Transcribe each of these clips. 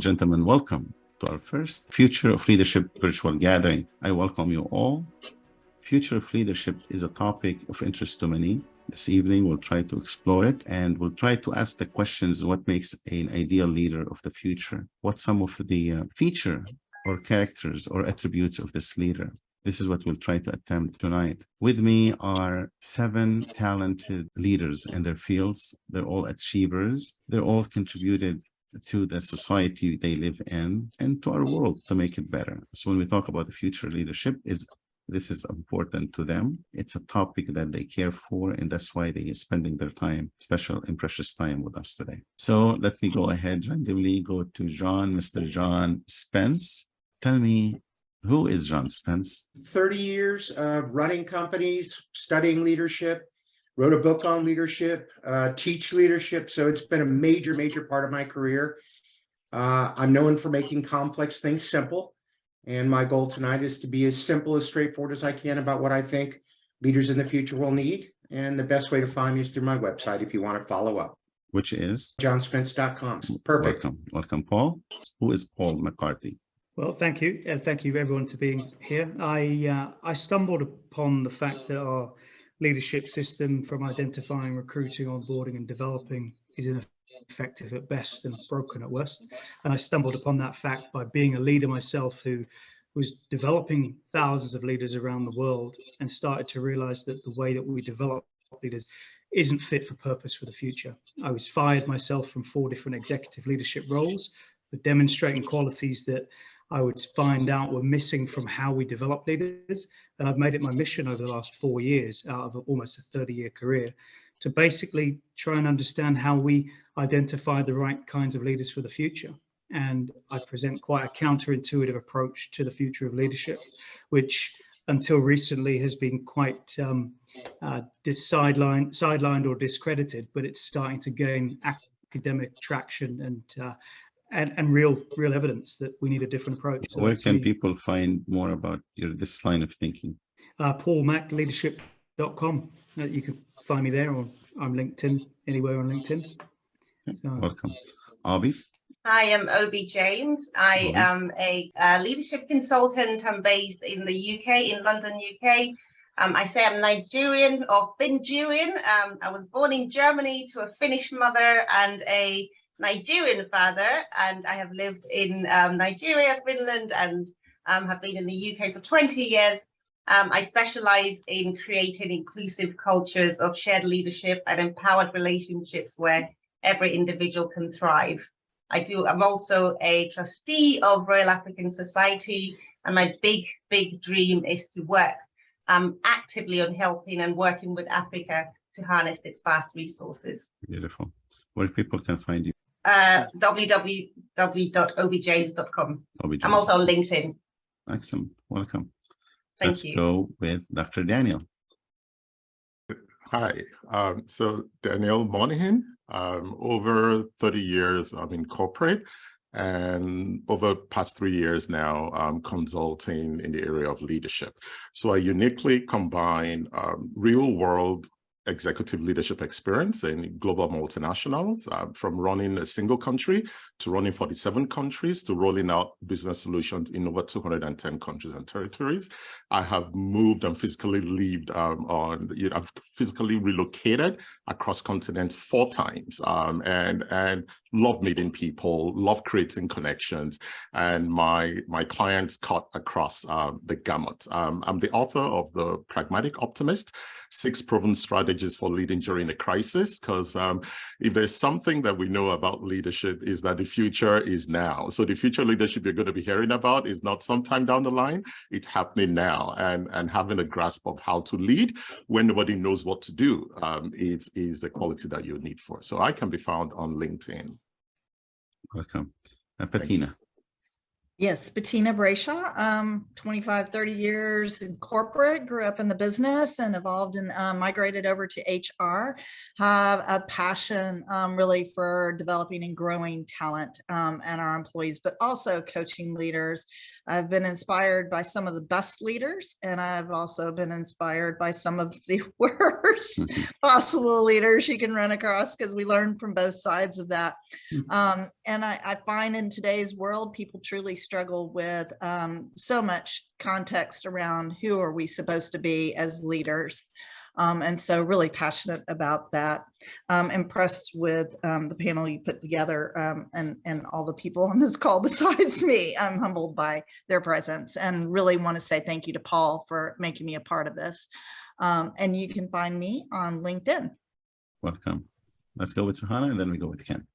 gentlemen, welcome to our first Future of Leadership virtual gathering. I welcome you all. Future of Leadership is a topic of interest to many. This evening, we'll try to explore it and we'll try to ask the questions: what makes an ideal leader of the future? What's some of the feature or characters or attributes of this leader? This is what we'll try to attempt tonight. With me are 7 talented leaders in their fields. They're all achievers. They're all contributed to the society they live in and to our world to make it better. So when we talk about the future leadership, this is important to them. It's a topic that they care for, and that's why they are spending their time, special and precious time with us today. So let me go ahead, randomly go to John, Mr. John Spence. Tell me, who is John Spence? 30 years of running companies, studying leadership, wrote a book on leadership, teach leadership. So it's been a major, major part of my career. I'm known for making complex things simple. And my goal tonight is to be as simple, as straightforward as I can about what I think leaders in the future will need. And the best way to find me is through my website if you want to follow up. Which is? johnspence.com. Perfect. Welcome, Paul. Who is Paul McCarthy? Well, thank you. Thank you everyone for being here. I stumbled upon the fact that our leadership system, from identifying, recruiting, onboarding and developing, is ineffective at best and broken at worst. And I stumbled upon that fact by being a leader myself who was developing thousands of leaders around the world, and started to realize that the way that we develop leaders isn't fit for purpose for the future. I was fired myself from 4 different executive leadership roles for demonstrating qualities that I would find out were missing from how we develop leaders. And I've made it my mission over the last 4 years, out of almost a 30-year career, to basically try and understand how we identify the right kinds of leaders for the future. And I present quite a counterintuitive approach to the future of leadership, which until recently has been quite sidelined or discredited, but it's starting to gain academic traction and real evidence that we need a different approach. So where can people find more about this line of thinking? paulmacleadership.com. You can find me there, or I'm LinkedIn, anywhere on LinkedIn. Okay. So. Welcome. Obi? Hi, I'm Obi James. I am a leadership consultant. I'm based in the UK, in London, UK. I say I'm Nigerian or Finjurian. I was born in Germany to a Finnish mother and a Nigerian father, and I have lived in Nigeria, Finland, and have been in the UK for 20 years. I specialize in creating inclusive cultures of shared leadership and empowered relationships where every individual can thrive. I'm also a trustee of Royal African Society, and my big dream is to work actively on helping and working with Africa to harness its vast resources. Beautiful. Where people can find you? www.objames.com. I'm also on LinkedIn. Excellent. Welcome. Thank you. Let's go with Dr. Daniel. Hi. So Daniel Monahan, over 30 years in corporate, and over the past 3 years now, consulting in the area of leadership. So I uniquely combine real world executive leadership experience in global multinationals, from running a single country to running 47 countries to rolling out business solutions in over 210 countries and territories. I have moved and physically lived I've physically relocated across continents 4 times, and love meeting people, love creating connections, and my clients cut across the gamut. I'm the author of The Pragmatic Optimist, 6 proven strategies for leading during a crisis, because if there's something that we know about leadership is that the future is now. So the future leadership you're going to be hearing about is not sometime down the line, it's happening now. And having a grasp of how to lead when nobody knows what to do is a quality that you need for. So I can be found on LinkedIn. Welcome. Patina. Yes, Bettina Brayshaw, 25, 30 years in corporate, grew up in the business and evolved and migrated over to HR. Have a passion really for developing and growing talent and our employees, but also coaching leaders. I've been inspired by some of the best leaders, and I've also been inspired by some of the worst possible leaders you can run across, because we learn from both sides of that. And I find in today's world, people truly struggle with so much context around who are we supposed to be as leaders. And so really passionate about that. Impressed with the panel you put together and all the people on this call besides me. I'm humbled by their presence and really want to say thank you to Paul for making me a part of this. And you can find me on LinkedIn. Welcome. Let's go with Sahana and then we go with Ken.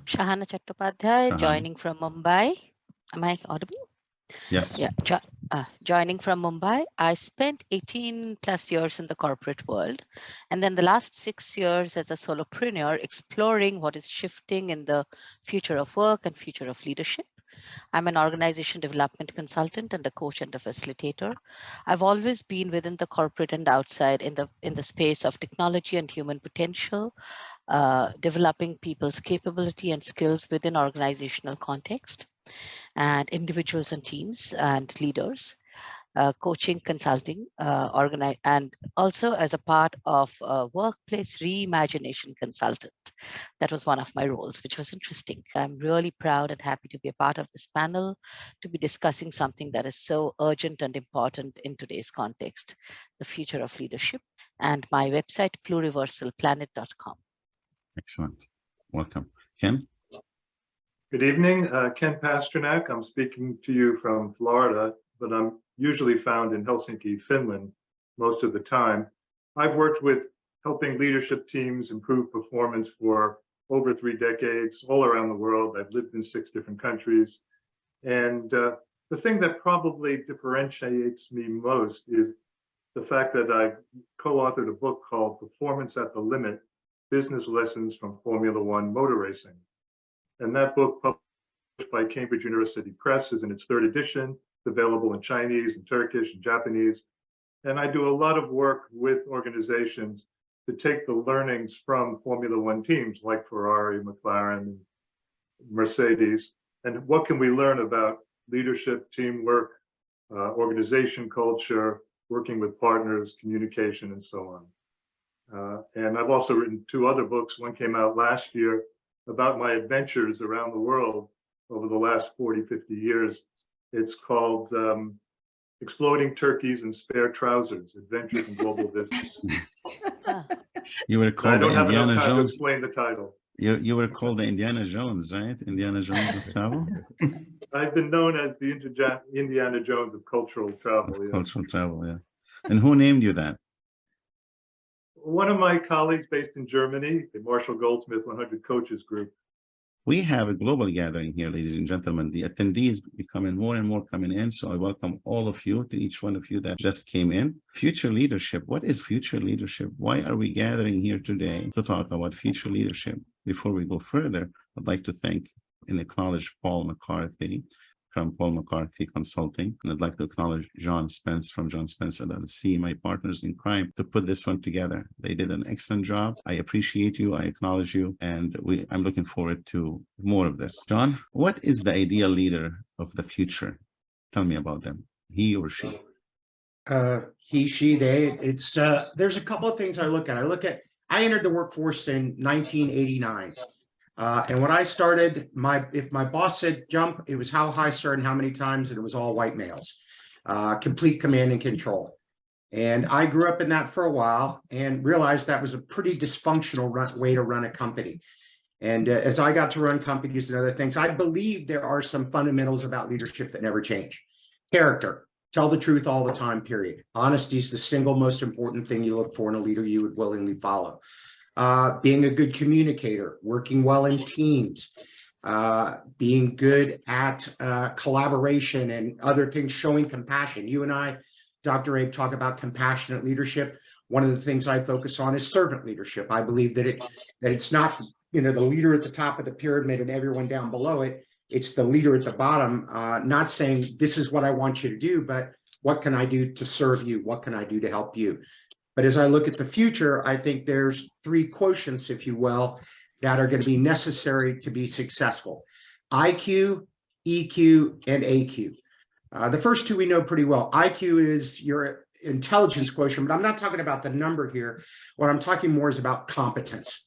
Shahana Chattopadhyay, Shahana. joining from Mumbai. Am I audible? Yes. Yeah, joining from Mumbai. I spent 18 plus years in the corporate world, and then the last 6 years as a solopreneur, exploring what is shifting in the future of work and future of leadership. I'm an organization development consultant and a coach and a facilitator. I've always been within the corporate and outside in the space of technology and human potential, developing people's capability and skills within organizational context, and individuals and teams and leaders, coaching, consulting, and also as a part of a workplace reimagination consultant. That was one of my roles, which was interesting. I'm really proud and happy to be a part of this panel, to be discussing something that is so urgent and important in today's context, the future of leadership, and my website, pluriversalplanet.com. Excellent. Welcome. Ken? Good evening, Ken Pasternak. I'm speaking to you from Florida, but I'm usually found in Helsinki, Finland, most of the time. I've worked with helping leadership teams improve performance for over 3 decades, all around the world. I've lived in 6 different countries. And the thing that probably differentiates me most is the fact that I co-authored a book called Performance at the Limit: Business Lessons from Formula One Motor Racing. And that book, published by Cambridge University Press, is in its 3rd edition. It's available in Chinese and Turkish and Japanese. And I do a lot of work with organizations to take the learnings from Formula One teams like Ferrari, McLaren, and Mercedes, and what can we learn about leadership, teamwork, organization culture, working with partners, communication, and so on. And I've also written 2 other books. One came out last year about my adventures around the world over the last 40, 50 years. It's called Exploding Turkeys and Spare Trousers: Adventures in Global Business. You were called I don't have Indiana enough time to Jones. explain the title. You were called the Indiana Jones, right? Indiana Jones of travel? I've been known as the Indiana Jones of cultural travel. Of Yeah. cultural travel, yeah. And who named you that? One of my colleagues based in Germany, the Marshall Goldsmith 100 Coaches Group. We have a global gathering here, ladies and gentlemen. The attendees becoming more and more coming in. So I welcome all of you, to each one of you that just came in. Future leadership. What is future leadership? Why are we gathering here today to talk about future leadership? Before we go further, I'd like to thank and acknowledge Paul McCarthy from Paul McCarthy Consulting. And I'd like to acknowledge John Spence from John Spence LLC, my partners in crime, to put this one together. They did an excellent job. I appreciate you. I acknowledge you. And I'm looking forward to more of this. John, what is the ideal leader of the future? Tell me about them. He or she? He, she, they. It's there's a couple of things I look at. I entered the workforce in 1989. And when I started, if my boss said jump, it was how high, sir, and how many times, and it was all white males, complete command and control. And I grew up in that for a while and realized that was a pretty dysfunctional way to run a company. And as I got to run companies and other things, I believe there are some fundamentals about leadership that never change. Character, tell the truth all the time, period. Honesty is the single most important thing you look for in a leader you would willingly follow. Being a good communicator, working well in teams, being good at collaboration and other things, showing compassion. You and I, Dr. Abe, talk about compassionate leadership. One of the things I focus on is servant leadership. I believe that it's not, the leader at the top of the pyramid and everyone down below it. It's the leader at the bottom, not saying this is what I want you to do, but what can I do to serve you? What can I do to help you? But as I look at the future, I think there's three quotients, if you will, that are going to be necessary to be successful: IQ, EQ, and AQ. The first two we know pretty well. IQ is your intelligence quotient, but I'm not talking about the number here. What I'm talking more is about competence.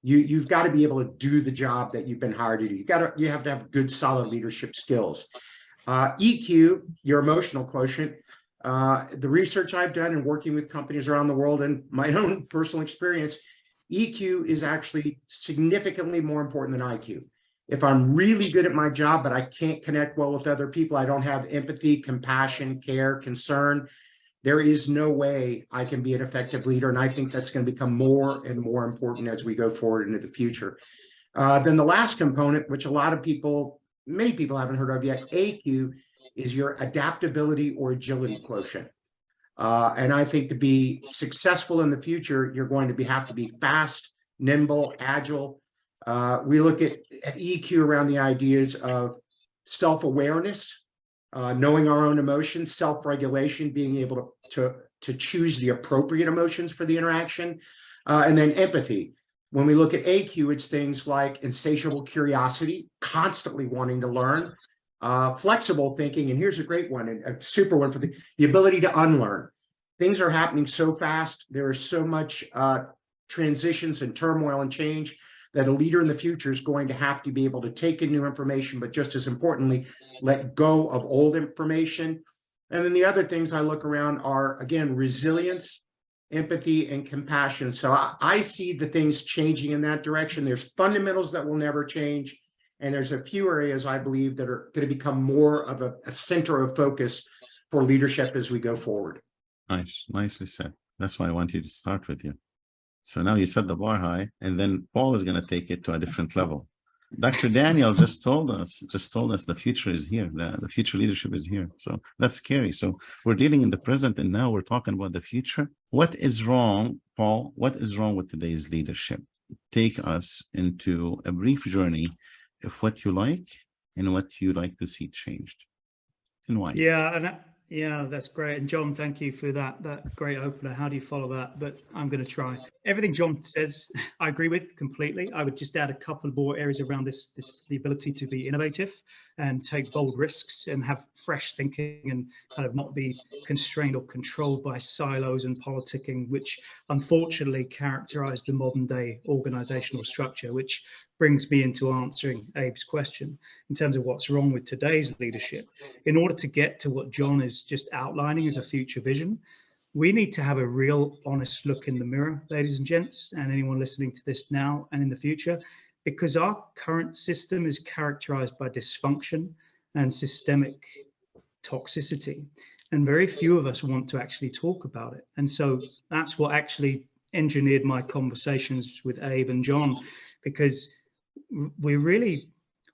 You've got to be able to do the job that you've been hired to do. You have to have good, solid leadership skills. EQ, your emotional quotient. The research I've done and working with companies around the world and my own personal experience, EQ is actually significantly more important than IQ. If I'm really good at my job, but I can't connect well with other people, I don't have empathy, compassion, care, concern, there is no way I can be an effective leader. And I think that's going to become more and more important as we go forward into the future. Then the last component, which many people haven't heard of yet, AQ, is your adaptability or agility quotient. And I think to be successful in the future, you're going to have to be fast, nimble, agile. We look at EQ around the ideas of self-awareness, knowing our own emotions, self-regulation, being able to choose the appropriate emotions for the interaction, and then empathy. When we look at AQ, it's things like insatiable curiosity, constantly wanting to learn, flexible thinking, and here's a great one, and a super one for the ability to unlearn. Things are happening so fast. There is so much transitions and turmoil and change that a leader in the future is going to have to be able to take in new information, but just as importantly, let go of old information. And then the other things I look around are, again, resilience, empathy, and compassion. So I see the things changing in that direction. There's fundamentals that will never change. And there's a few areas I believe that are going to become more of a center of focus for leadership as we go forward. Nice, nicely said. That's why I want you to start with you. So now you set the bar high, and then Paul is going to take it to a different level. Dr. Daniel just told us the future is here. The future leadership is here. So that's scary. So we're dealing in the present, and now we're talking about the future. What is wrong, Paul? What is wrong with today's leadership? Take us into a brief journey of what you like and what you like to see changed, and why. Yeah, that's great. And John, thank you for that great opener. How do you follow that? But I'm going to try. Everything John says, I agree with completely. I would just add a couple more areas around the ability to be innovative and take bold risks and have fresh thinking and kind of not be constrained or controlled by silos and politicking, which unfortunately characterize the modern day organizational structure, which brings me into answering Abe's question in terms of what's wrong with today's leadership. In order to get to what John is just outlining as a future vision, we need to have a real honest look in the mirror, ladies and gents, and anyone listening to this now and in the future, because our current system is characterized by dysfunction and systemic toxicity. And very few of us want to actually talk about it. And so that's what actually engineered my conversations with Abe and John, because we're really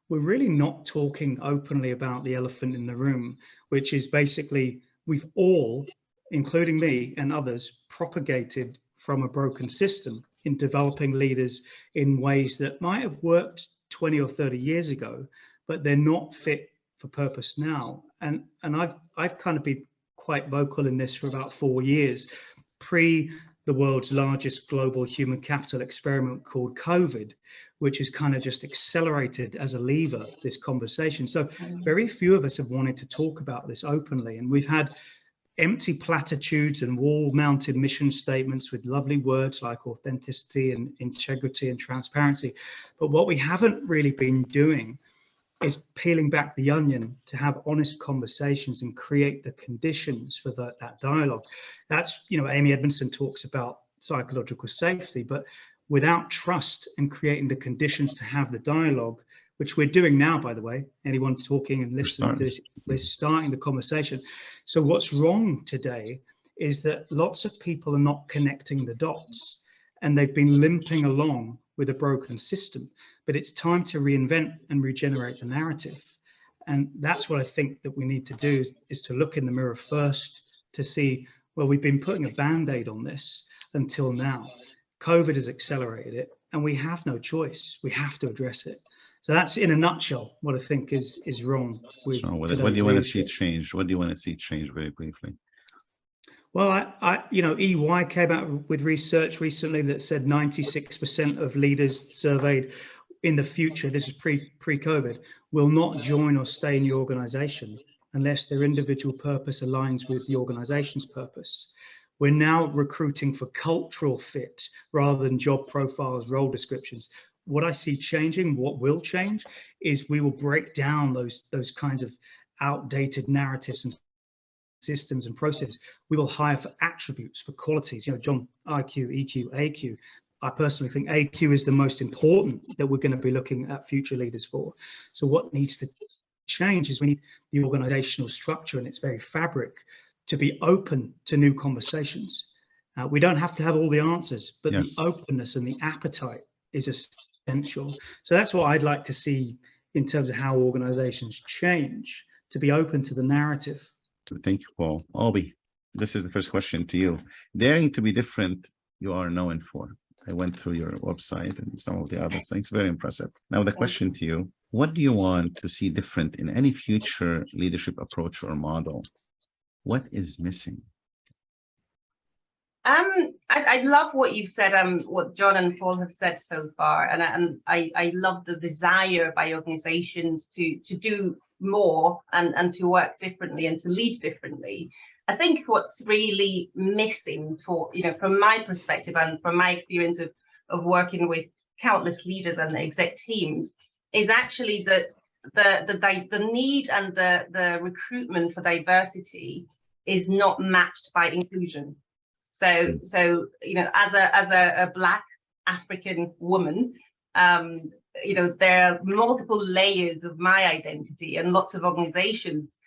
not talking openly about the elephant in the room, which is basically we've all, including me and others, propagated from a broken system in developing leaders in ways that might have worked 20 or 30 years ago, but they're not fit for purpose now. And I've kind of been quite vocal in this for about 4 years, pre the world's largest global human capital experiment called COVID, which has kind of just accelerated as a lever this conversation. So very few of us have wanted to talk about this openly. And we've had empty platitudes and wall-mounted mission statements with lovely words like authenticity and integrity and transparency. But what we haven't really been doing is peeling back the onion to have honest conversations and create the conditions for that dialogue. That's, Amy Edmondson talks about psychological safety, but without trust and creating the conditions to have the dialogue, which we're doing now, by the way, anyone talking and listening to this, we're starting the conversation. So what's wrong today is that lots of people are not connecting the dots and they've been limping along with a broken system, but it's time to reinvent and regenerate the narrative. And that's what I think that we need to do is to look in the mirror first to see, well, we've been putting a Band-Aid on this until now. COVID has accelerated it and we have no choice. We have to address it. So that's in a nutshell what I think is wrong with So what do today's you want to see leadership. change? What do you want to see change very briefly? Well, EY came out with research recently that said 96% of leaders surveyed in the future, this is pre-COVID, will not join or stay in the organization unless their individual purpose aligns with the organization's purpose. We're now recruiting for cultural fit rather than job profiles, role descriptions. What I see changing, what will change, is we will break down those kinds of outdated narratives and systems and processes. We will hire for attributes, for qualities. John, IQ, EQ, AQ. I personally think AQ is the most important that we're going to be looking at future leaders for. So what needs to change is we need the organizational structure and its very fabric to be open to new conversations. We don't have to have all the answers, but Yes. the openness and the appetite is essential. So that's what I'd like to see in terms of how organizations change, to be open to the narrative. Thank you, Paul. Obi, this is the first question to you. Daring to be different, you are known for. I went through your website and some of the other things. Very impressive. Now, the question to you, what do you want to see different in any future leadership approach or model? What is missing? I love what you've said, what John and Paul have said so far, and I love the desire by organizations to do more and to work differently and to lead differently. I think what's really missing from my perspective and from my experience of working with countless leaders and exec teams is actually that the need and the recruitment for diversity is not matched by inclusion. So as a Black African woman, there are multiple layers of my identity, and lots of organizations,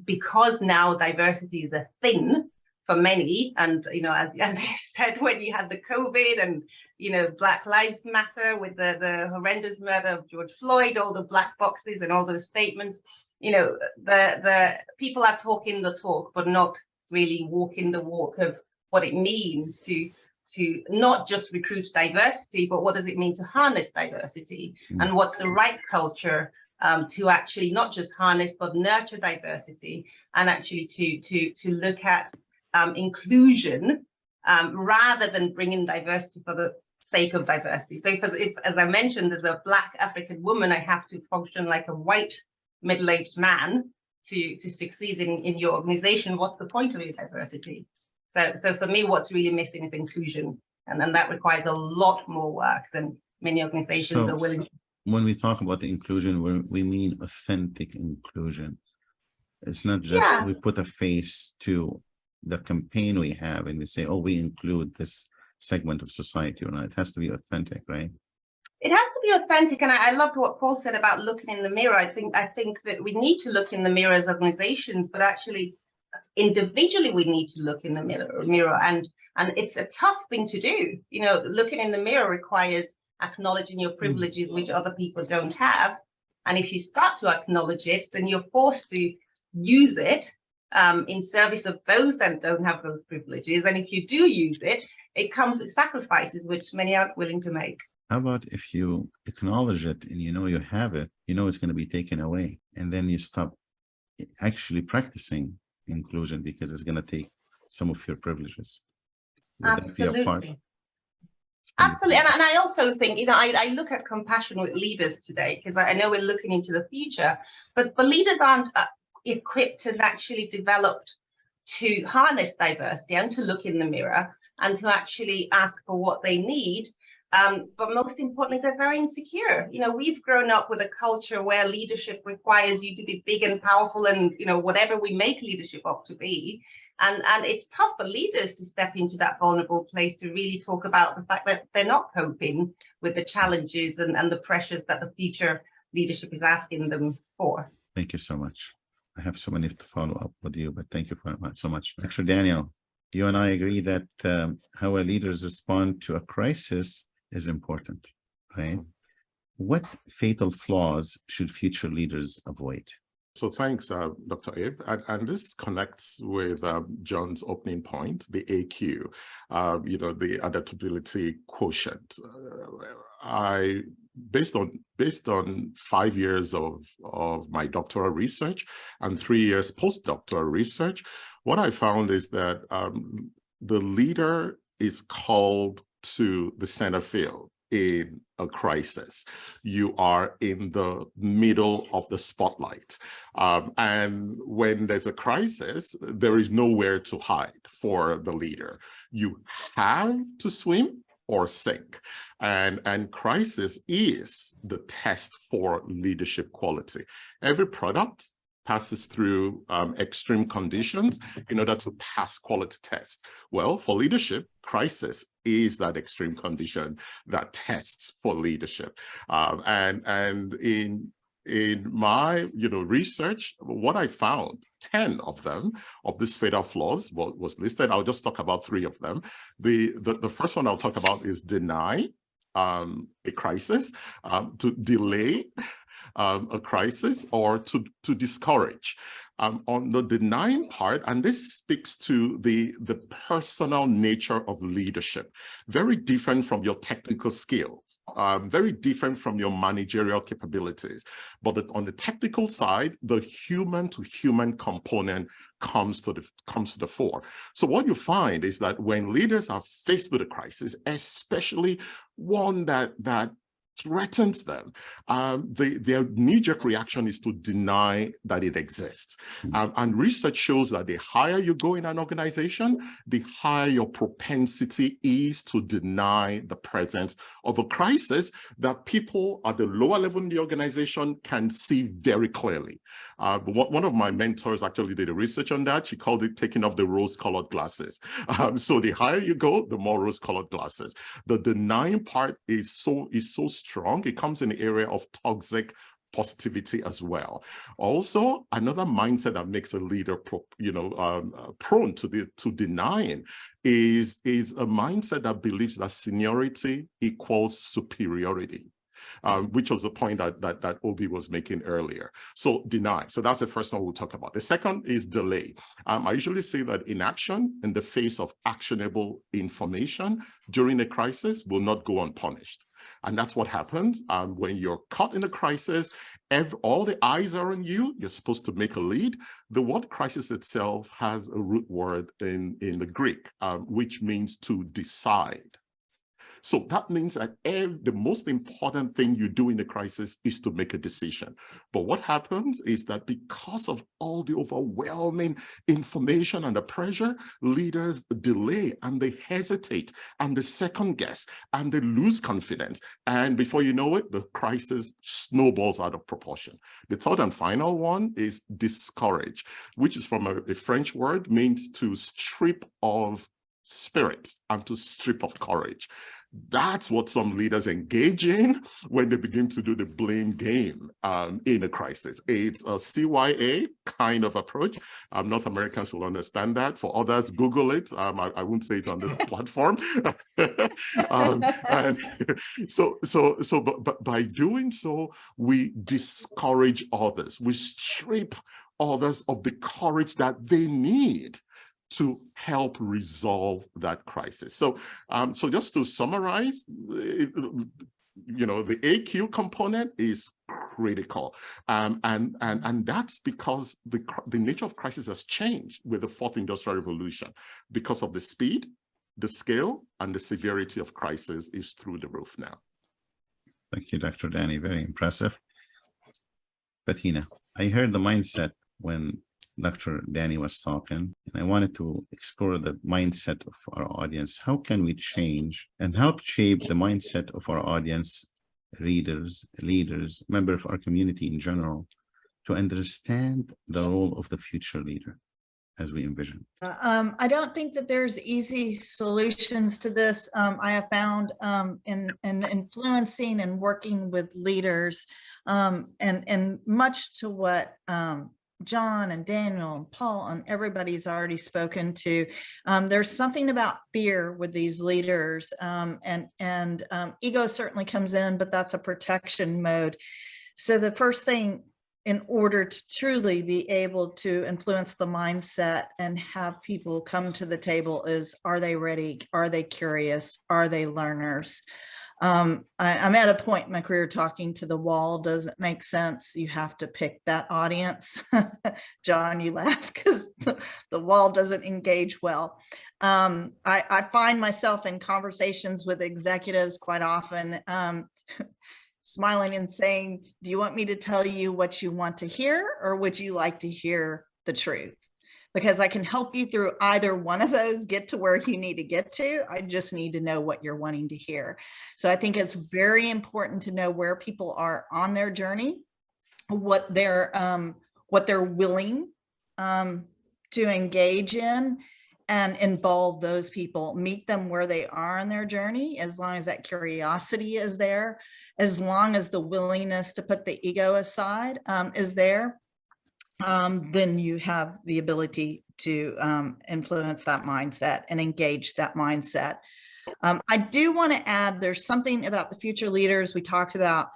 because now diversity is a thing for many, and as you said, when you had the COVID and Black Lives Matter with the horrendous murder of George Floyd, all the black boxes and all those statements, the people are talking the talk, but not really walking the walk of what it means to not just recruit diversity, but what does it mean to harness diversity, and what's the right culture to actually not just harness but nurture diversity, and actually to look at inclusion rather than bringing diversity for the sake of diversity. So if as I mentioned, as a Black African woman, I have to function like a white middle-aged man to succeed in your organization, what's the point of your diversity? So for me, what's really missing is inclusion, and then that requires a lot more work than many organizations are willing to. When we talk about the inclusion, we mean authentic inclusion. It's not just we put a face to the campaign we have and we say, oh, we include this segment of society or not. It has to be authentic, right? It has to be authentic, and I loved what Paul said about looking in the mirror. I think that we need to look in the mirror as organizations, but actually individually we need to look in the mirror, and it's a tough thing to do. Looking in the mirror requires acknowledging your privileges, which other people don't have, and if you start to acknowledge it, then you're forced to use it in service of those that don't have those privileges, and if you do use it, it comes with sacrifices which many aren't willing to make. How about if you acknowledge it and you have it, it's going to be taken away, and then you stop actually practicing inclusion because it's going to take some of your privileges. Absolutely. Absolutely. And I also think, I look at compassionate leaders today because I know we're looking into the future, but leaders aren't equipped and actually developed to harness diversity and to look in the mirror and to actually ask for what they need. But most importantly, they're very insecure. We've grown up with a culture where leadership requires you to be big and powerful and, whatever we make leadership up to be. And it's tough for leaders to step into that vulnerable place to really talk about the fact that they're not coping with the challenges and the pressures that the future leadership is asking them for. Thank you so much. I have so many to follow up with you, but thank you so much. Actually, Daniel, you and I agree that how our leaders respond to a crisis is important, right? What fatal flaws should future leaders avoid? So thanks, Dr. Abe. And this connects with John's opening point, the AQ, the adaptability quotient. Based on 5 years of my doctoral research and 3 years postdoctoral research, what I found is that the leader is called to the center field in a crisis. You are in the middle of the spotlight. And when there's a crisis, there is nowhere to hide for the leader. You have to swim or sink. And crisis is the test for leadership quality. Every product passes through extreme conditions in order to pass quality tests. Well, for leadership, crisis is that extreme condition that tests for leadership. And in my research, what I found, 10 of them, of these fatal flaws was listed. I'll just talk about 3 of them. The first one I'll talk about is deny a crisis, to delay a crisis, or to discourage. On the denying part, and this speaks to the personal nature of leadership, very different from your technical skills, very different from your managerial capabilities. But on the technical side, the human-to-human component comes to the fore. So what you find is that when leaders are faced with a crisis, especially one that threatens them, their knee-jerk reaction is to deny that it exists. And research shows that the higher you go in an organization, the higher your propensity is to deny the presence of a crisis that people at the lower level in the organization can see very clearly. One of my mentors actually did a research on that. She called it taking off the rose-colored glasses. So the higher you go, the more rose-colored glasses. The denying part is so strong. It comes in the area of toxic positivity as well. Also, another mindset that makes a leader prone to denying is a mindset that believes that seniority equals superiority. Which was the point that Obi was making earlier. So deny. So that's the first one we'll talk about. The second is delay. I usually say that inaction in the face of actionable information during a crisis will not go unpunished. And that's what happens when you're caught in a crisis. All the eyes are on you. You're supposed to make a lead. The word crisis itself has a root word in the Greek, which means to decide. So that means that the most important thing you do in the crisis is to make a decision. But what happens is that because of all the overwhelming information and the pressure, leaders delay and they hesitate and they second guess and they lose confidence. And before you know it, the crisis snowballs out of proportion. The third and final one is discourage, which is from a French word, means to strip of spirit and to strip of courage. That's what some leaders engage in when they begin to do the blame game in a crisis. It's a CYA kind of approach. North Americans will understand that. For others, Google it. I won't say it on this platform. But by doing so, we discourage others. We strip others of the courage that they need to help resolve that crisis. So just to summarize, the AQ component is critical, and that's because the nature of crisis has changed with the 4th Industrial Revolution. Because of the speed, the scale, and the severity of crisis is through the roof now. Thank you, Dr. Danny. Very impressive. Bettina, I heard the mindset when Dr. Danny was talking, and I wanted to explore the mindset of our audience. How can we change and help shape the mindset of our audience, readers, leaders, members of our community in general, to understand the role of the future leader as we envision? I don't think that there's easy solutions to this. I have found in influencing and working with leaders, and much to what John and Daniel and Paul and everybody's already spoken to, there's something about fear with these leaders, and ego certainly comes in, but that's a protection mode. So the first thing in order to truly be able to influence the mindset and have people come to the table is, are they ready? Are they curious? Are they learners? I'm at a point in my career talking to the wall doesn't make sense. You have to pick that audience. John, you laugh because the wall doesn't engage well. I find myself in conversations with executives quite often, smiling and saying, do you want me to tell you what you want to hear, or would you like to hear the truth? Because I can help you through either one of those, get to where you need to get to. I just need to know what you're wanting to hear. So I think it's very important to know where people are on their journey, what they're willing to engage in, and involve those people, meet them where they are on their journey, as long as that curiosity is there, as long as the willingness to put the ego aside is there. Then you have the ability to influence that mindset and engage that mindset. I do want to add, there's something about the future leaders we talked about.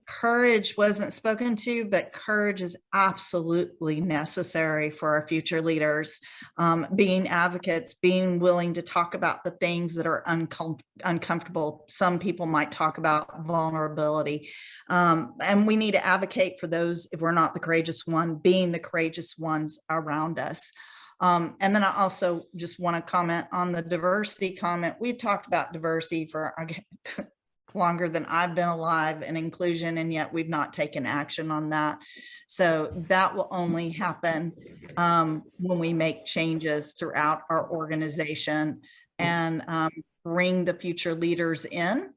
Courage wasn't spoken to, but courage is absolutely necessary for our future leaders. Being advocates, being willing to talk about the things that are uncomfortable. Some people might talk about vulnerability. And we need to advocate for those, if we're not the courageous one, being the courageous ones around us. And then I also just want to comment on the diversity comment. We've talked about diversity for longer than I've been alive, and inclusion, and yet we've not taken action on that. So that will only happen when we make changes throughout our organization and bring the future leaders in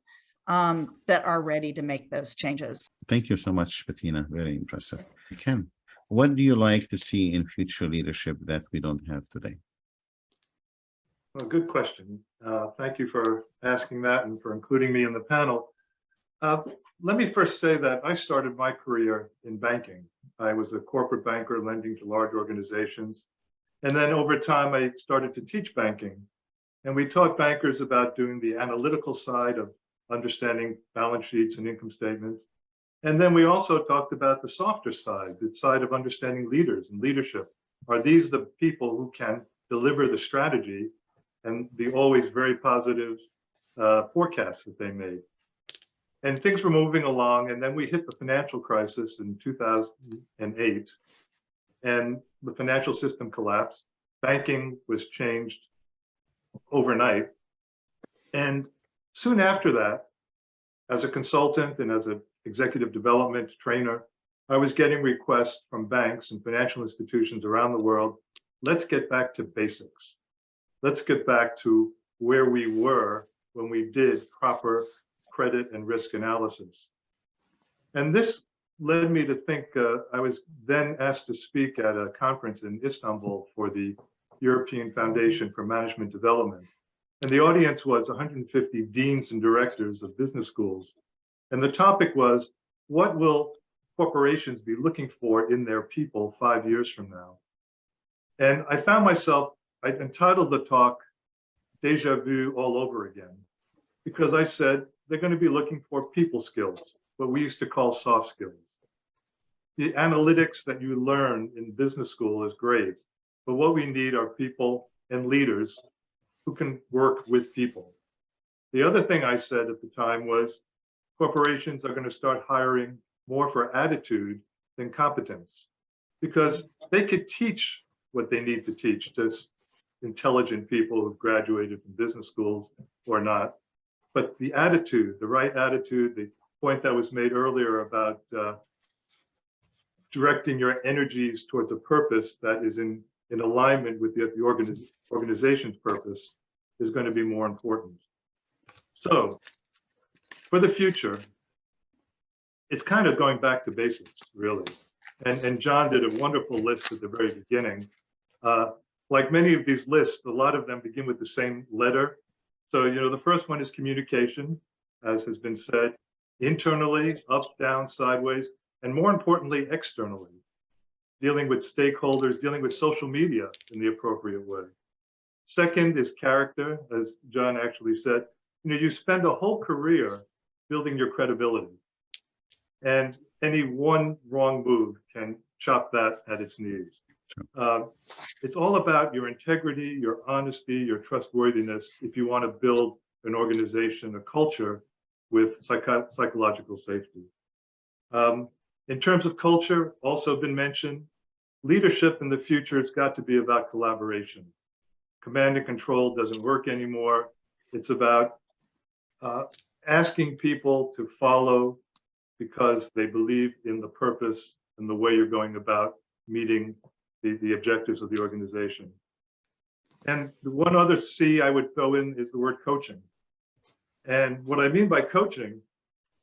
that are ready to make those changes. Thank you so much, Bettina. Very impressive. Ken, what do you like to see in future leadership that we don't have today? Well, good question. Thank you for asking that and for including me in the panel. Let me first say that I started my career in banking. I was a corporate banker lending to large organizations. And then over time, I started to teach banking. And we taught bankers about doing the analytical side of understanding balance sheets and income statements. And then we also talked about the softer side, the side of understanding leaders and leadership. Are these the people who can deliver the strategy and the always very positive forecasts that they made? And things were moving along, and then we hit the financial crisis in 2008, and the financial system collapsed. Banking was changed overnight. And soon after that, as a consultant and as an executive development trainer, I was getting requests from banks and financial institutions around the world. Let's get back to basics. Let's get back to where we were when we did proper credit and risk analysis. And this led me to think, I was then asked to speak at a conference in Istanbul for the European Foundation for Management Development. And the audience was 150 deans and directors of business schools. And the topic was, what will corporations be looking for in their people 5 years from now? And I found myself, I entitled the talk, Deja Vu All Over Again, because I said, they're going to be looking for people skills, what we used to call soft skills. The analytics that you learn in business school is great, but what we need are people and leaders who can work with people. The other thing I said at the time was, corporations are going to start hiring more for attitude than competence, because they could teach what they need to teach to intelligent people who've graduated from business schools or not. But the attitude, the right attitude, the point that was made earlier about directing your energies towards a purpose that is in alignment with the organization's purpose is going to be more important. So for the future, it's kind of going back to basics, really. And John did a wonderful list at the very beginning. Like many of these lists, a lot of them begin with the same letter. So, the first one is communication, as has been said, internally, up, down, sideways, and more importantly, externally, dealing with stakeholders, dealing with social media in the appropriate way. Second is character, as John actually said. You spend a whole career building your credibility. And any one wrong move can chop that at its knees. It's all about your integrity, your honesty, your trustworthiness if you want to build an organization, a culture with psychological safety. In terms of culture, also been mentioned, leadership in the future, it's got to be about collaboration. Command and control doesn't work anymore. It's about asking people to follow because they believe in the purpose and the way you're going about meeting the objectives of the organization. And the one other C I would throw in is the word coaching. And what I mean by coaching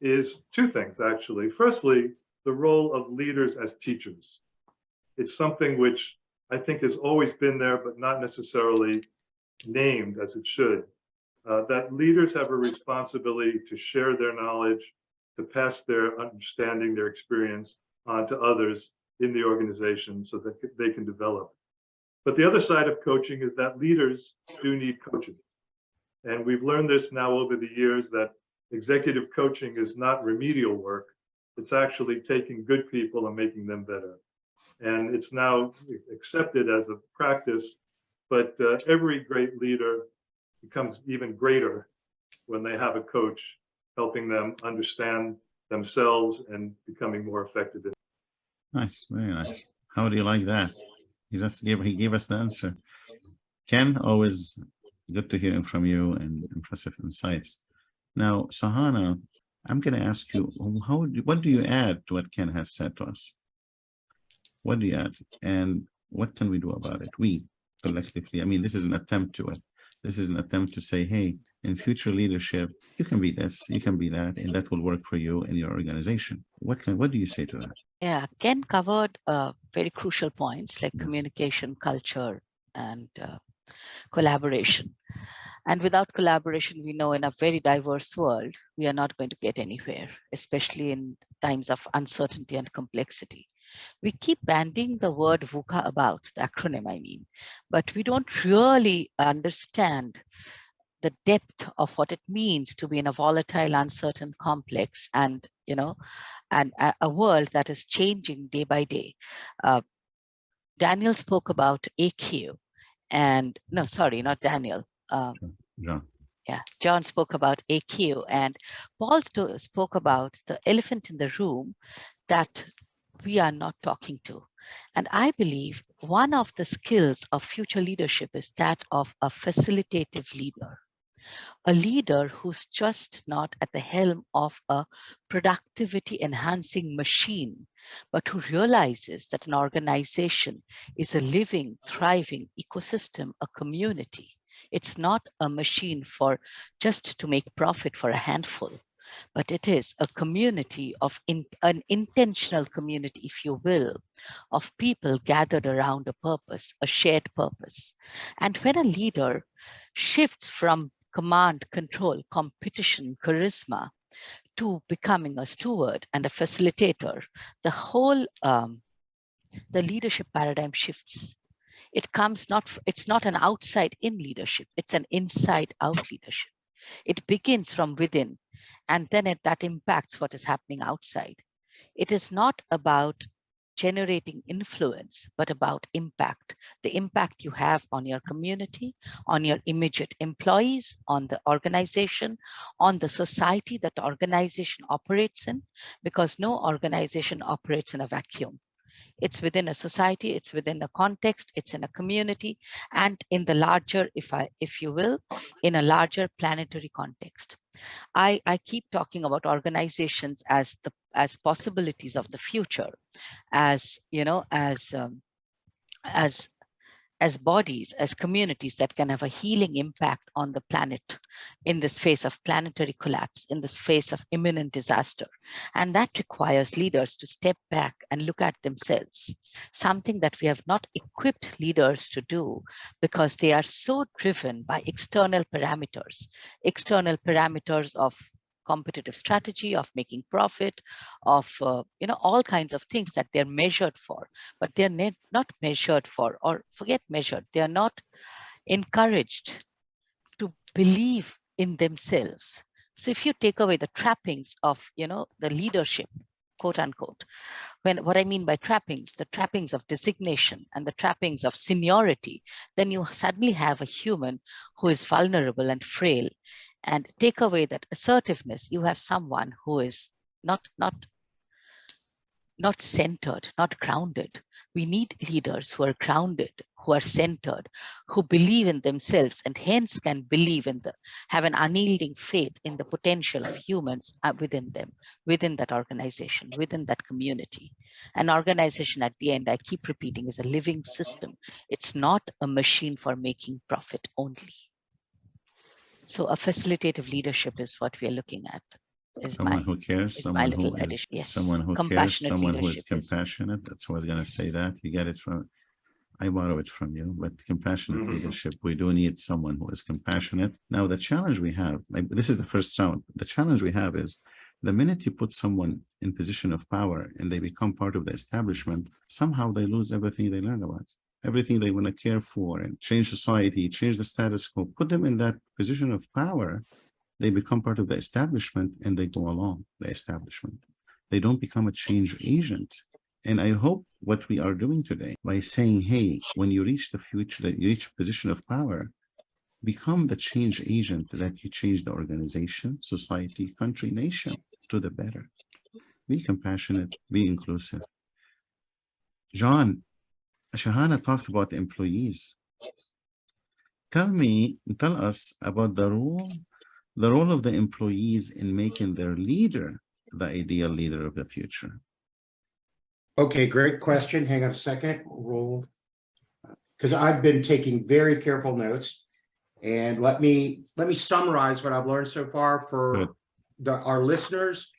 is two things, actually. Firstly, the role of leaders as teachers. It's something which I think has always been there, but not necessarily named as it should. That leaders have a responsibility to share their knowledge, to pass their understanding, their experience on to others in the organization so that they can develop. But the other side of coaching is that leaders do need coaching. And we've learned this now over the years that executive coaching is not remedial work. It's actually taking good people and making them better. And it's now accepted as a practice, but every great leader becomes even greater when they have a coach helping them understand themselves and becoming more effective. Nice, very nice. How do you like that? He gave us the answer. Ken, always good to hearing from you and impressive insights. Now, Sahana, I'm going to ask you, what do you add to what Ken has said to us? What do you add? And what can we do about it? We collectively, I mean, this is an attempt to it. This is an attempt to say, hey, in future leadership, you can be this, you can be that, and that will work for you and your organization. What do you say to that? Yeah, Ken covered very crucial points like communication, culture, and collaboration. And without collaboration, we know in a very diverse world, we are not going to get anywhere, especially in times of uncertainty and complexity. We keep bandying the word VUCA about, the acronym I mean, but we don't really understand the depth of what it means to be in a volatile, uncertain, complex, and a world that is changing day by day. Daniel spoke about AQ, and no, sorry, not Daniel. John. Yeah, John spoke about AQ, and Paul spoke about the elephant in the room that we are not talking to. And I believe one of the skills of future leadership is that of a facilitative leader. A leader who's just not at the helm of a productivity enhancing machine, but who realizes that an organization is a living, thriving ecosystem, a community. It's not a machine for just to make profit for a handful, but it is a community of an intentional community, if you will, of people gathered around a purpose, a shared purpose. And when a leader shifts from command, control, competition, charisma, to becoming a steward and a facilitator, the whole, the leadership paradigm shifts. It's not an outside in leadership, it's an inside out leadership. It begins from within, and then that impacts what is happening outside. It is not about generating influence, but about impact, the impact you have on your community, on your immediate employees, on the organization, on the society that the organization operates in, because no organization operates in a vacuum. It's within a society, it's within a context, it's in a community, and in the larger, if you will, in a larger planetary context. I keep talking about organizations as possibilities of the future, as as bodies, as communities that can have a healing impact on the planet in this phase of planetary collapse, in this phase of imminent disaster. And that requires leaders to step back and look at themselves, something that we have not equipped leaders to do because they are so driven by external parameters of competitive strategy, of making profit, of all kinds of things that they're measured for, but they're not measured for, or forget measured, they are not encouraged to believe in themselves. So if you take away the trappings of the leadership, quote unquote. What I mean by trappings, the trappings of designation and the trappings of seniority, then you suddenly have a human who is vulnerable and frail. And take away that assertiveness, you have someone who is not centered, not grounded. We need leaders who are grounded, who are centered, who believe in themselves and hence can believe in have an unyielding faith in the potential of humans within them, within that organization, within that community. An organization, at the end, I keep repeating, is a living system. It's not a machine for making profit only. So a facilitative leadership is what we are looking at. Someone who cares, someone who is, yes, someone who cares, someone who is leadership compassionate. That's what I was going to say that. You get it from, I borrow it from you, but compassionate leadership, we do need someone who is compassionate. Now, the challenge we have, this is the first round. The challenge we have is the minute you put someone in position of power and they become part of the establishment, somehow they lose everything they learned about, everything they want to care for and change society, change the status quo, put them in that position of power. They become part of the establishment and they go along the establishment. They don't become a change agent. And I hope what we are doing today by saying, hey, when you reach the future, that you reach a position of power, become the change agent that you change the organization, society, country, nation to the better. Be compassionate, be inclusive. John, Shahana talked about employees. Tell us about the role of the employees in making their leader the ideal leader of the future. Okay, great question. Hang on a second. Roll, because I've been taking very careful notes, and let me summarize what I've learned so far for our listeners,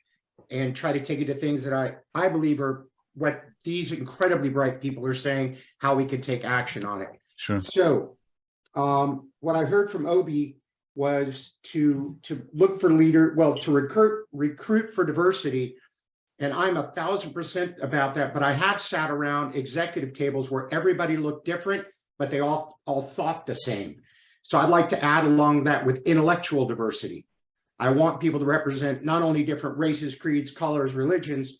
and try to take it to things that I believe are what these incredibly bright people are saying, how we can take action on it. Sure. So, what I heard from Obi was to look for to recruit for diversity. And I'm 1,000% about that, but I have sat around executive tables where everybody looked different, but they all thought the same. So I'd like to add along that with intellectual diversity. I want people to represent not only different races, creeds, colors, religions,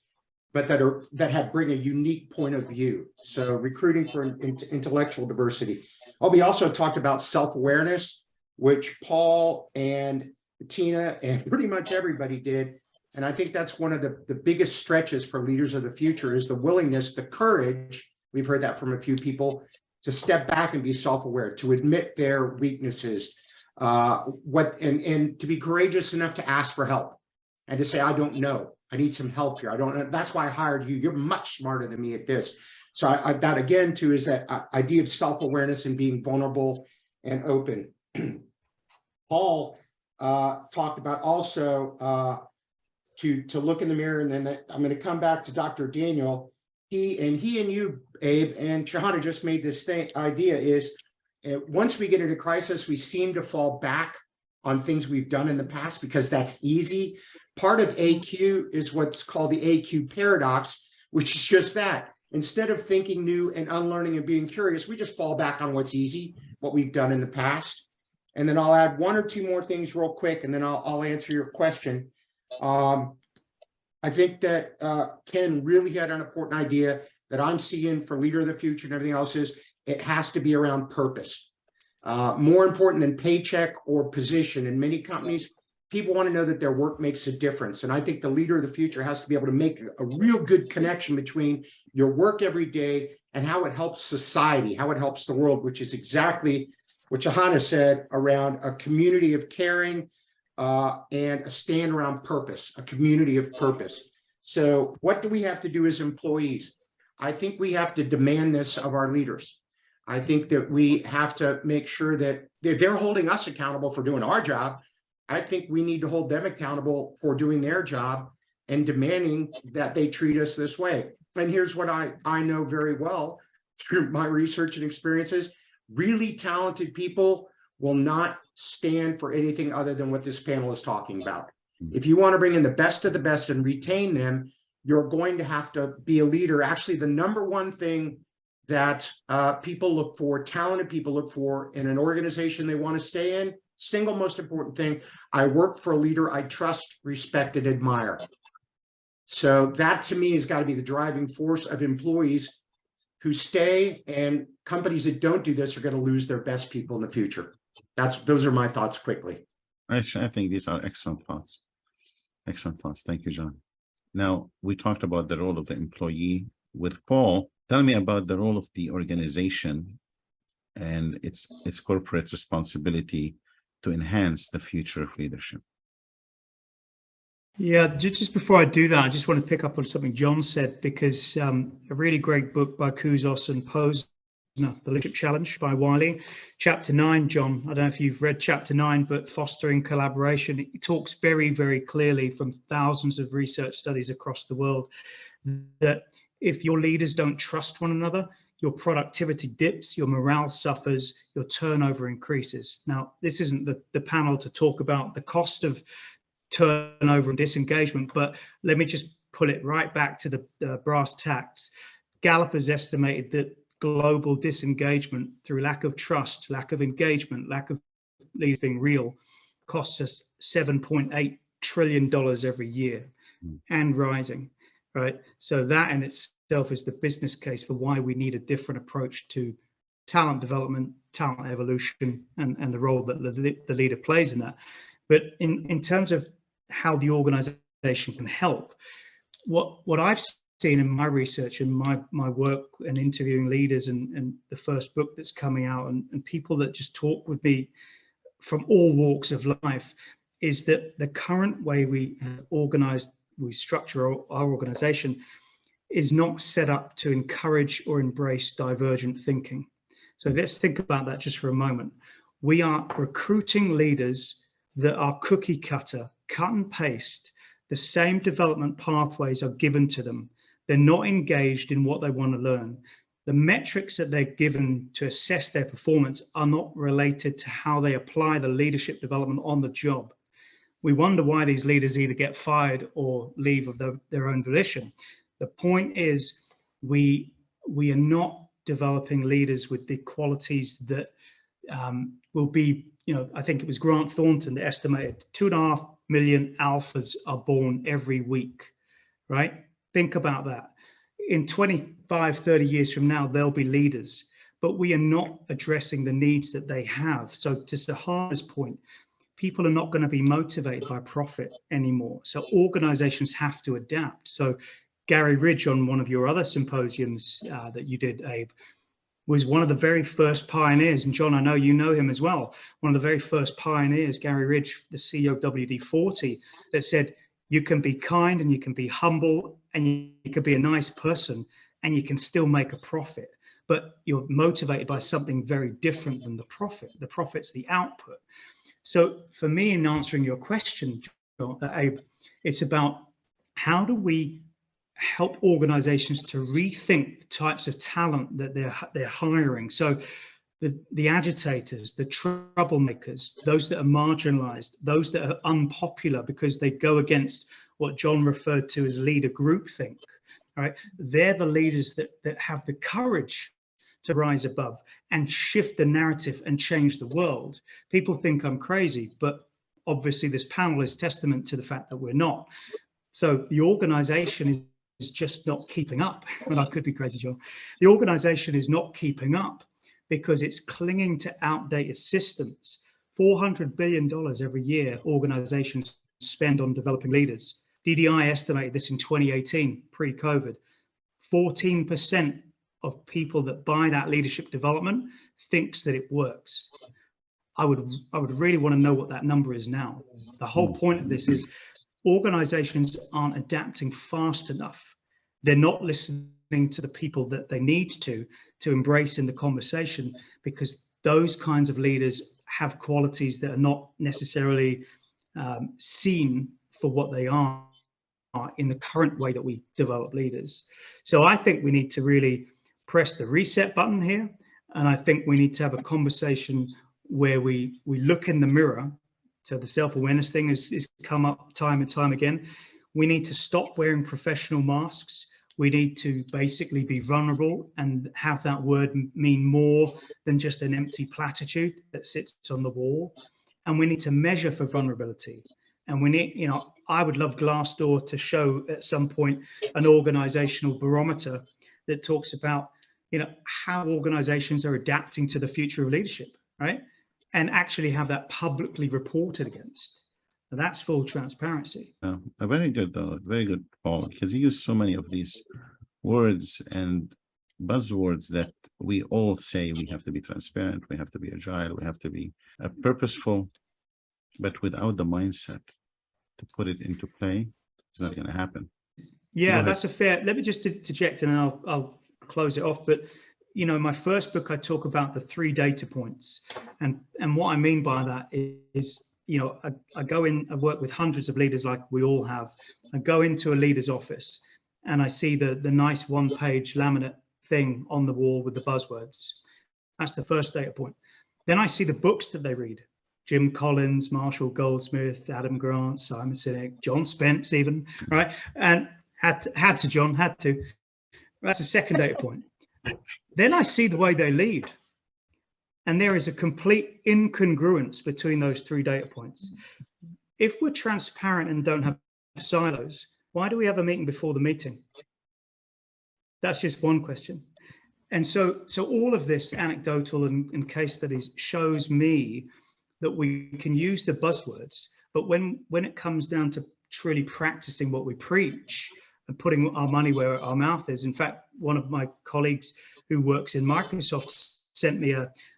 but that bring a unique point of view. So recruiting for intellectual diversity. We also talked about self-awareness, which Paul and Tina and pretty much everybody did. And I think that's one of the biggest stretches for leaders of the future is the willingness, the courage, we've heard that from a few people, to step back and be self-aware, to admit their weaknesses, and to be courageous enough to ask for help and to say, I don't know, I need some help here. I don't know. That's why I hired you. You're much smarter than me at this. So that again, too, is that idea of self-awareness and being vulnerable and open. Paul talked about also to look in the mirror, and then I'm going to come back to Dr. Daniel. He and you, Abe, and Shahana just made this idea is once we get into crisis, we seem to fall back on things we've done in the past because that's easy. Part of AQ is what's called the AQ paradox, which is just that. Instead of thinking new and unlearning and being curious, we just fall back on what's easy, what we've done in the past. And then I'll add one or two more things real quick, and then I'll answer your question. I think that Ken really had an important idea that I'm seeing for leader of the future and everything else is it has to be around purpose. More important than paycheck or position. In many companies, people want to know that their work makes a difference. And I think the leader of the future has to be able to make a real good connection between your work every day and how it helps society, how it helps the world, which is exactly what Shahana said around a community of caring and a stand around purpose, a community of purpose. So what do we have to do as employees? I think we have to demand this of our leaders. I think that we have to make sure that they're holding us accountable for doing our job. I think we need to hold them accountable for doing their job and demanding that they treat us this way. And here's what I know very well through my research and experiences. Really talented people will not stand for anything other than what this panel is talking about. If you want to bring in the best of the best and retain them, you're going to have to be a leader. Actually, the number one thing that people look for, talented people look for in an organization they want to stay in, single most important thing, I work for a leader I trust, respect, and admire. So that to me has got to be the driving force of employees who stay, and companies that don't do this are going to lose their best people in the future. Those are my thoughts quickly. I think these are excellent thoughts. Excellent thoughts. Thank you, John. Now, we talked about the role of the employee with Paul. Tell me about the role of the organization and its corporate responsibility to enhance the future of leadership. Yeah, just before I do that, I just want to pick up on something John said, because a really great book by Khoureis and Posner, The Leadership Challenge by Wiley, chapter 9, John, I don't know if you've read chapter 9, but fostering collaboration, it talks very, very clearly from thousands of research studies across the world that if your leaders don't trust one another, your productivity dips, your morale suffers, your turnover increases. Now, this isn't the panel to talk about the cost of turnover and disengagement, but let me just pull it right back to the brass tacks. Gallup has estimated that global disengagement through lack of trust, lack of engagement, lack of leaders being real costs us $7.8 trillion every year and rising, right? So that in itself is the business case for why we need a different approach to talent development, talent evolution, and the role that the leader plays in that. But in terms of how the organization can help, what I've seen in my research and my work and interviewing leaders and the first book that's coming out and people that just talk with me from all walks of life is that the current way we structure our organization is not set up to encourage or embrace divergent thinking. So let's think about that just for a moment. We are recruiting leaders that are cookie cutter, cut and paste. The same development pathways are given to them. They're not engaged in what they want to learn. The metrics that they're given to assess their performance are not related to how they apply the leadership development on the job. We wonder why these leaders either get fired or leave of their own volition. The point is we are not developing leaders with the qualities that will be, I think it was Grant Thornton that estimated 2.5 million alphas are born every week, right? Think about that. In 25, 30 years from now, they'll be leaders, but we are not addressing the needs that they have. So to Sahara's point, people are not going to be motivated by profit anymore. So organizations have to adapt. So Gary Ridge, on one of your other symposiums that you did, Abe, was one of the very first pioneers, and John, I know you know him as well, one of the very first pioneers, Gary Ridge, the CEO of WD-40, that said, you can be kind and you can be humble and you can be a nice person and you can still make a profit, but you're motivated by something very different than the profit. The profit's the output. So for me, in answering your question, John, Abe, it's about how do we help organizations to rethink the types of talent that they're hiring. So the agitators, the troublemakers, those that are marginalized, those that are unpopular because they go against what John referred to as leader groupthink, right? They're the leaders that have the courage to rise above and shift the narrative and change the world. People think I'm crazy, but obviously this panel is testament to the fact that we're not. So the organization is just not keeping up. And I could be crazy, John. The organization is not keeping up because it's clinging to outdated systems. $400 billion every year organizations spend on developing leaders. DDI estimated this in 2018, pre-COVID. 14% of people that buy that leadership development thinks that it works. I would really want to know what that number is now. The whole point of this is organizations aren't adapting fast enough. They're not listening to the people that they need to embrace in the conversation, because those kinds of leaders have qualities that are not necessarily seen for what they are in the current way that we develop leaders. So I think we need to really press the reset button here. And I think we need to have a conversation where we look in the mirror. So the self-awareness thing is come up time and time again. We need to stop wearing professional masks. We need to basically be vulnerable and have that word mean more than just an empty platitude that sits on the wall. And we need to measure for vulnerability. And we need, I would love Glassdoor to show at some point an organizational barometer that talks about, how organizations are adapting to the future of leadership, right? And actually have that publicly reported against. And that's full transparency. Very good, though. Very good, Paul, because you use so many of these words and buzzwords that we all say we have to be transparent, we have to be agile, we have to be purposeful, but without the mindset to put it into play, it's not going to happen. Yeah, that's a fair. Let me just interject and I'll close it off. But in my first book, I talk about the 3 data points, and what I mean by that is, I go in, I work with hundreds of leaders like we all have. I go into a leader's office and I see the nice 1-page laminate thing on the wall with the buzzwords. That's the first data point. Then I see the books that they read. Jim Collins, Marshall Goldsmith, Adam Grant, Simon Sinek, John Spence even, right? And had to. That's the second data point. Then I see the way they lead. And there is a complete incongruence between those 3 data points. If we're transparent and don't have silos, why do we have a meeting before the meeting? That's just one question. And so all of this anecdotal and case studies shows me that we can use the buzzwords, but when it comes down to truly practicing what we preach and putting our money where our mouth is. In fact, one of my colleagues who works in Microsoft sent me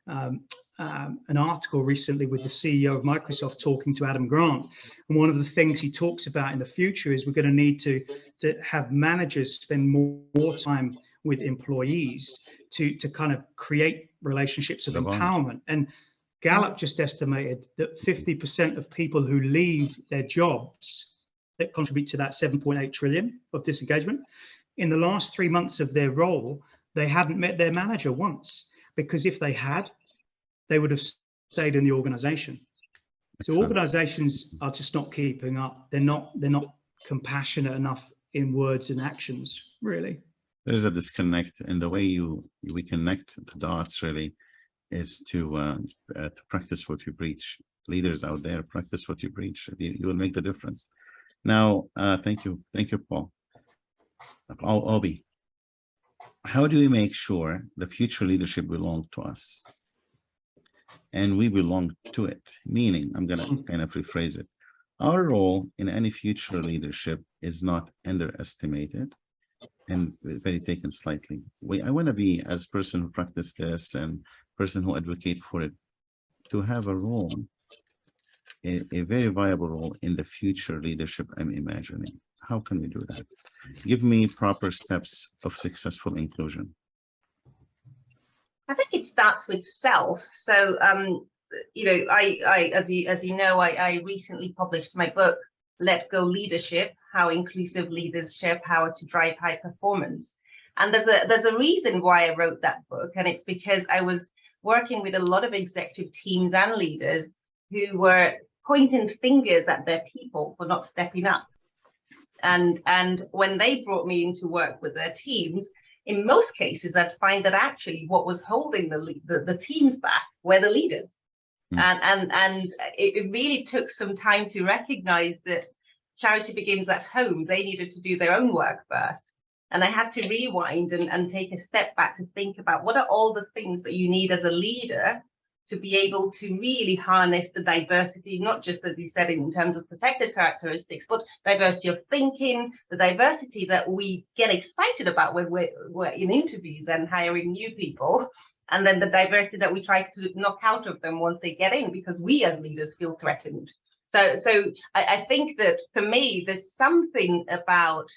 an article recently with the CEO of Microsoft talking to Adam Grant. And one of the things he talks about in the future is we're going to need to have managers spend more time with employees to kind of create relationships of empowerment. And Gallup just estimated that 50% of people who leave their jobs that contribute to that 7.8 trillion of disengagement, in the last 3 months of their role, they hadn't met their manager once, because if they had, they would have stayed in the organization. So organizations are just not keeping up. They're not compassionate enough in words and actions, really. There's a disconnect, and the way we connect the dots really is to practice what you preach. Leaders out there, practice what you preach. You will make the difference. Now, thank you, Paul. Obi, how do we make sure the future leadership belongs to us and we belong to it? Meaning, I'm going to kind of rephrase it. Our role in any future leadership is not underestimated and very taken slightly. I want to be, as person who practice this and person who advocate for it, to have a role, a very viable role in the future leadership I'm imagining. How can we do that? Give me proper steps of successful inclusion. I think it starts with self. So, I as you know, I recently published my book, Let Go Leadership: How Inclusive Leaders Shape Power to Drive High Performance. And there's a reason why I wrote that book, and it's because I was working with a lot of executive teams and leaders who were pointing fingers at their people for not stepping up. And when they brought me in to work with their teams, in most cases, I'd find that actually what was holding the teams back were the leaders. And it really took some time to recognize that charity begins at home. They needed to do their own work first. And I had to rewind and take a step back to think about what are all the things that you need as a leader to be able to really harness the diversity, not just, as you said, in terms of protected characteristics, but diversity of thinking, the diversity that we get excited about when we're in interviews and hiring new people, and then the diversity that we try to knock out of them once they get in, because we as leaders feel threatened. So I think that for me, there's something about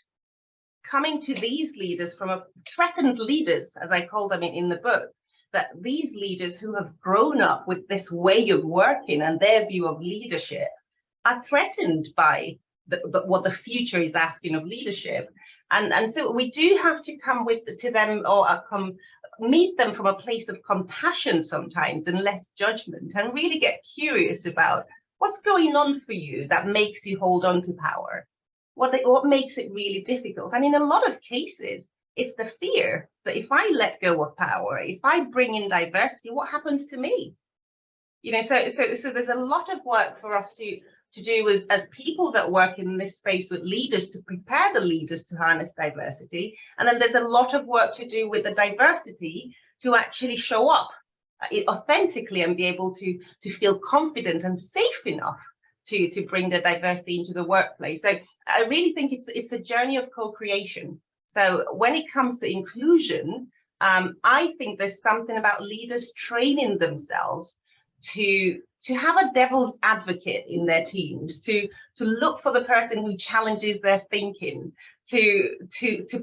coming to these leaders from threatened leaders, as I call them in the book, that these leaders who have grown up with this way of working and their view of leadership are threatened by what the future is asking of leadership. And so we do have to come to them, or meet them from a place of compassion sometimes and less judgment, and really get curious about what's going on for you that makes you hold on to power. What makes it really difficult? And in a lot of cases, it's the fear that if I let go of power, if I bring in diversity, what happens to me? So there's a lot of work for us to to do as people that work in this space with leaders to prepare the leaders to harness diversity. And then there's a lot of work to do with the diversity to actually show up authentically and be able to feel confident and safe enough to bring the diversity into the workplace. So I really think it's a journey of co-creation. So when it comes to inclusion, I think there's something about leaders training themselves to have a devil's advocate in their teams, to look for the person who challenges their thinking, to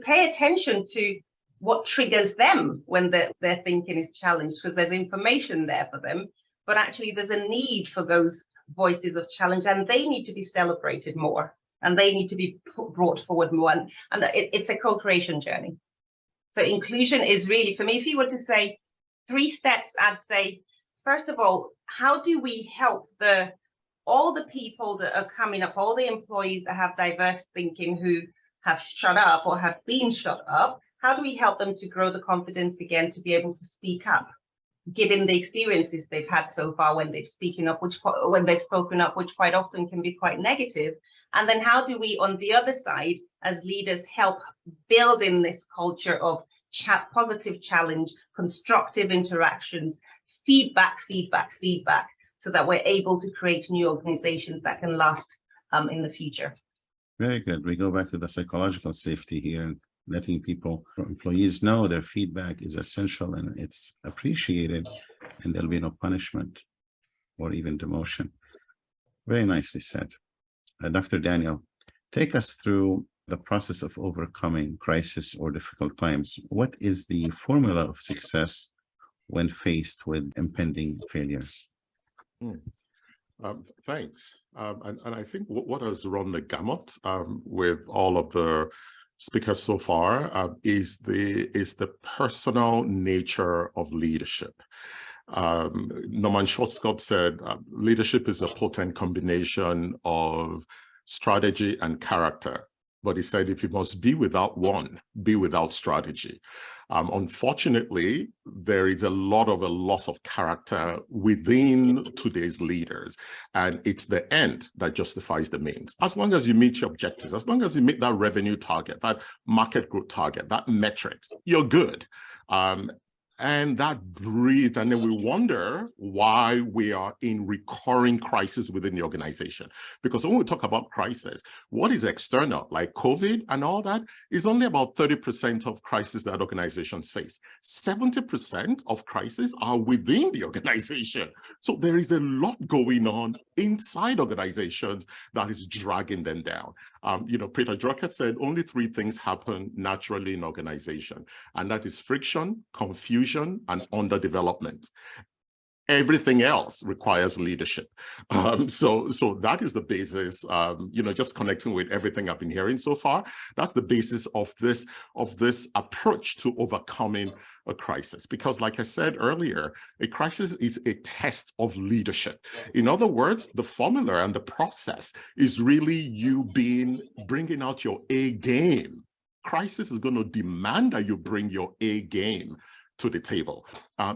pay attention to what triggers them when their thinking is challenged, because there's information there for them, but actually there's a need for those voices of challenge, and they need to be celebrated more, and they need to be brought forward more, and it's a co-creation journey. So inclusion is really, for me, if you were to say 3 steps, I'd say, first of all, how do we help all the people that are coming up, all the employees that have diverse thinking who have shut up or have been shut up, how do we help them to grow the confidence again to be able to speak up, given the experiences they've had so far when they've spoken up, which quite often can be quite negative? And then how do we, on the other side, as leaders, help build in this culture of positive challenge, constructive interactions, feedback, so that we're able to create new organizations that can last in the future? Very good. We go back to the psychological safety here, and letting people, employees know their feedback is essential and it's appreciated, and there'll be no punishment or even demotion. Very nicely said. Dr. Daniel, take us through the process of overcoming crisis or difficult times. What is the formula of success when faced with impending failure? Thanks. And I think what has run the gamut with all of the speakers so far is the personal nature of leadership. Norman Schwarzkopf said, leadership is a potent combination of strategy and character. But he said, if you must be without one, be without strategy. Unfortunately, there is a lot of a loss of character within today's leaders, and it's the end that justifies the means. As long as you meet your objectives, as long as you meet that revenue target, that market growth target, that metrics, you're good. And that breeds, and then we wonder why we are in recurring crisis within the organization. Because when we talk about crisis, what is external, like COVID and all that, is only about 30% of crises that organizations face. 70% of crises are within the organization. So there is a lot going on inside organizations that is dragging them down. Peter Drucker said only 3 things happen naturally in organization, and that is friction, confusion, and underdevelopment. Everything else requires leadership. So that is the basis, just connecting with everything I've been hearing so far. That's the basis of this approach to overcoming a crisis. Because like I said earlier, a crisis is a test of leadership. In other words, the formula and the process is really you bringing out your A game. Crisis is going to demand that you bring your A game to the table,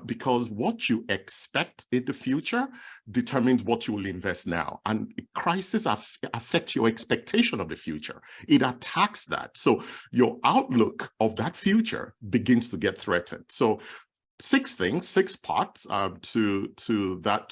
because what you expect in the future determines what you will invest now. And crisis affects your expectation of the future. It attacks that. So your outlook of that future begins to get threatened. So 6 parts to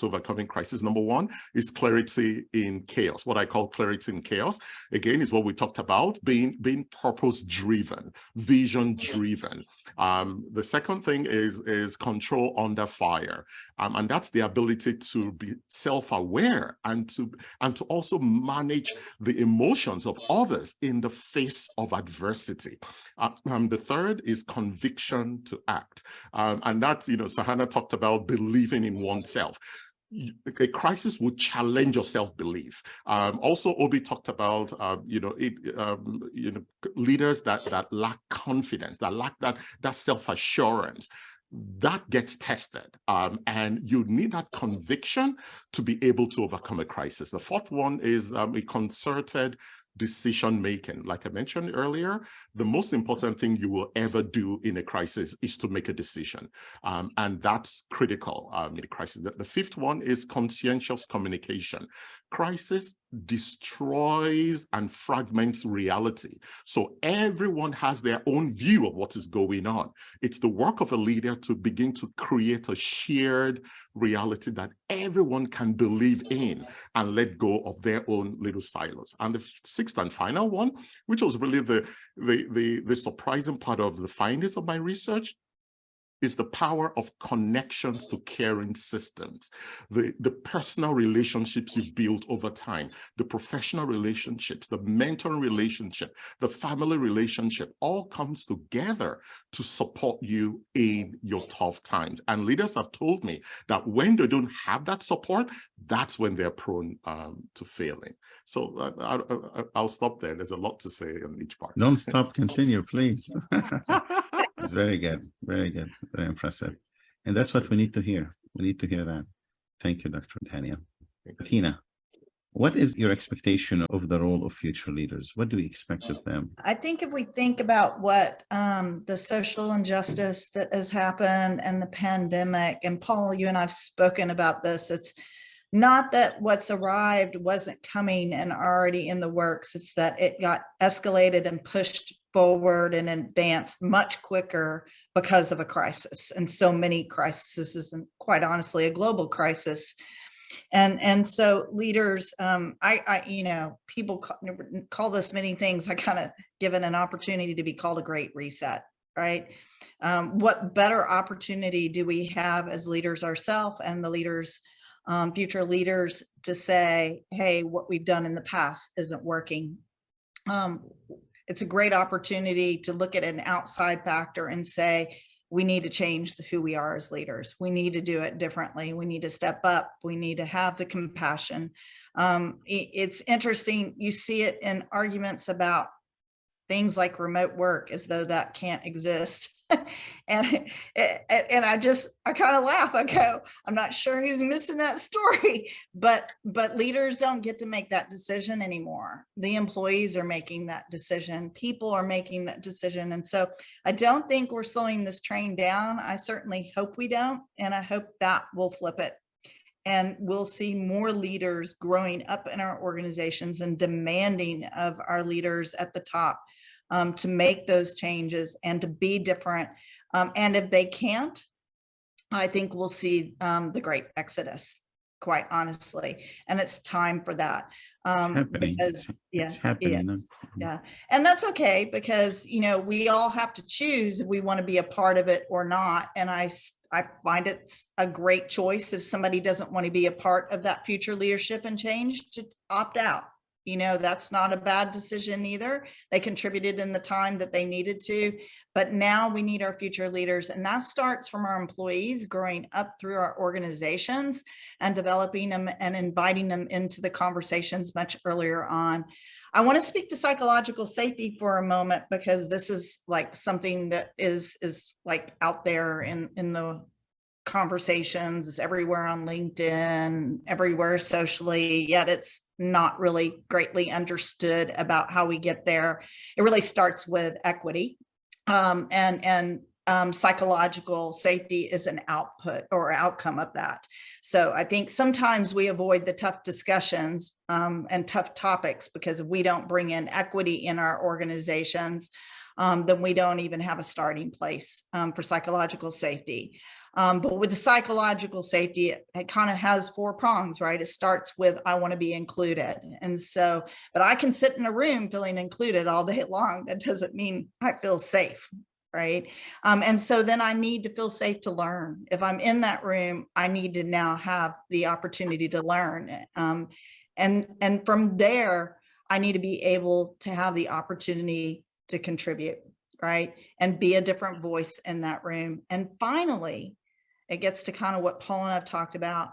overcoming crisis. Number 1 is clarity in chaos. What I call clarity in chaos, again, is what we talked about, being purpose-driven, vision-driven. The second thing is control under fire. And that's the ability to be self-aware and to also manage the emotions of others in the face of adversity. The third is conviction to act. And that, Sahana talked about believing in oneself. A crisis would challenge your self-belief. Also, Obi talked about, leaders that lack confidence, that lack that self-assurance. That gets tested, and you need that conviction to be able to overcome a crisis. The fourth one is a concerted decision making. Like I mentioned earlier, the most important thing you will ever do in a crisis is to make a decision, and that's critical in a crisis. The fifth one is conscientious communication. Crisis destroys and fragments reality. So everyone has their own view of what is going on. It's the work of a leader to begin to create a shared reality that everyone can believe in and let go of their own little silos. And the sixth and final one, which was really the surprising part of the findings of my research, is the power of connections to caring systems, the personal relationships you build over time, the professional relationships, the mentoring relationship, the family relationship, all comes together to support you in your tough times. And leaders have told me that when they don't have that support, that's when they're prone to failing. So I'll stop there. There's a lot to say on each part. Don't stop, continue, please. It's very good, very impressive. And that's what we need to hear. We need to hear that. Thank you, Dr. Daniel. Tina, what is your expectation of the role of future leaders? What do we expect of them? I think if we think about what the social injustice that has happened and the pandemic, and Paul, you and I've spoken about this, it's not that what's arrived wasn't coming and already in the works, it's that it got escalated and pushed forward and advanced much quicker because of a crisis, and so many crises, and quite honestly, a global crisis. And so leaders, people call this many things. I kind of given an opportunity to be called a great reset, right? What better opportunity do we have as leaders ourselves and the leaders, future leaders, to say, hey, what we've done in the past isn't working. It's a great opportunity to look at an outside factor and say, we need to change who we are as leaders. We need to do it differently. We need to step up. We need to have the compassion. It's interesting. You see it in arguments about things like remote work, as though that can't exist. and I kind of laugh. I go, I'm not sure who's missing that story, but leaders don't get to make that decision anymore. The employees are making that decision. People are making that decision. And so I don't think we're slowing this train down. I certainly hope we don't. And I hope that will flip it. And we'll see more leaders growing up in our organizations and demanding of our leaders at the top to make those changes and to be different. And if they can't, I think we'll see the great exodus, quite honestly. And it's time for that. It's happening. Because, it's happening. Yeah. And that's okay, because, we all have to choose if we want to be a part of it or not. And I find it's a great choice if somebody doesn't want to be a part of that future leadership and change, to opt out. That's not a bad decision either. They contributed in the time that they needed to, but now we need our future leaders. And that starts from our employees growing up through our organizations and developing them and inviting them into the conversations much earlier on. I want to speak to psychological safety for a moment, because this is like something that is like out there in the conversations everywhere on LinkedIn, everywhere socially, yet it's not really greatly understood about how we get there. It really starts with equity, and psychological safety is an output or outcome of that. So I think sometimes we avoid the tough discussions and tough topics because if we don't bring in equity in our organizations, then we don't even have a starting place for psychological safety. But with the psychological safety, it kind of has 4 prongs, right? It starts with, I want to be included. And so, but I can sit in a room feeling included all day long. That doesn't mean I feel safe, right? And so then I need to feel safe to learn. If I'm in that room, I need to now have the opportunity to learn. And from there, I need to be able to have the opportunity to contribute, right? And be a different voice in that room. And finally, it gets to kind of what Paul and I've talked about.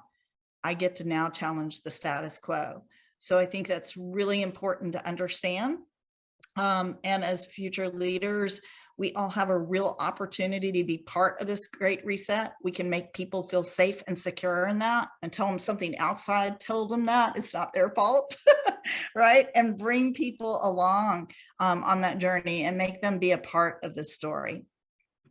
I get to now challenge the status quo. So I think that's really important to understand. And as future leaders, we all have a real opportunity to be part of this great reset. We can make people feel safe and secure in that, and tell them something outside told them that it's not their fault, right? And bring people along on that journey and make them be a part of the story.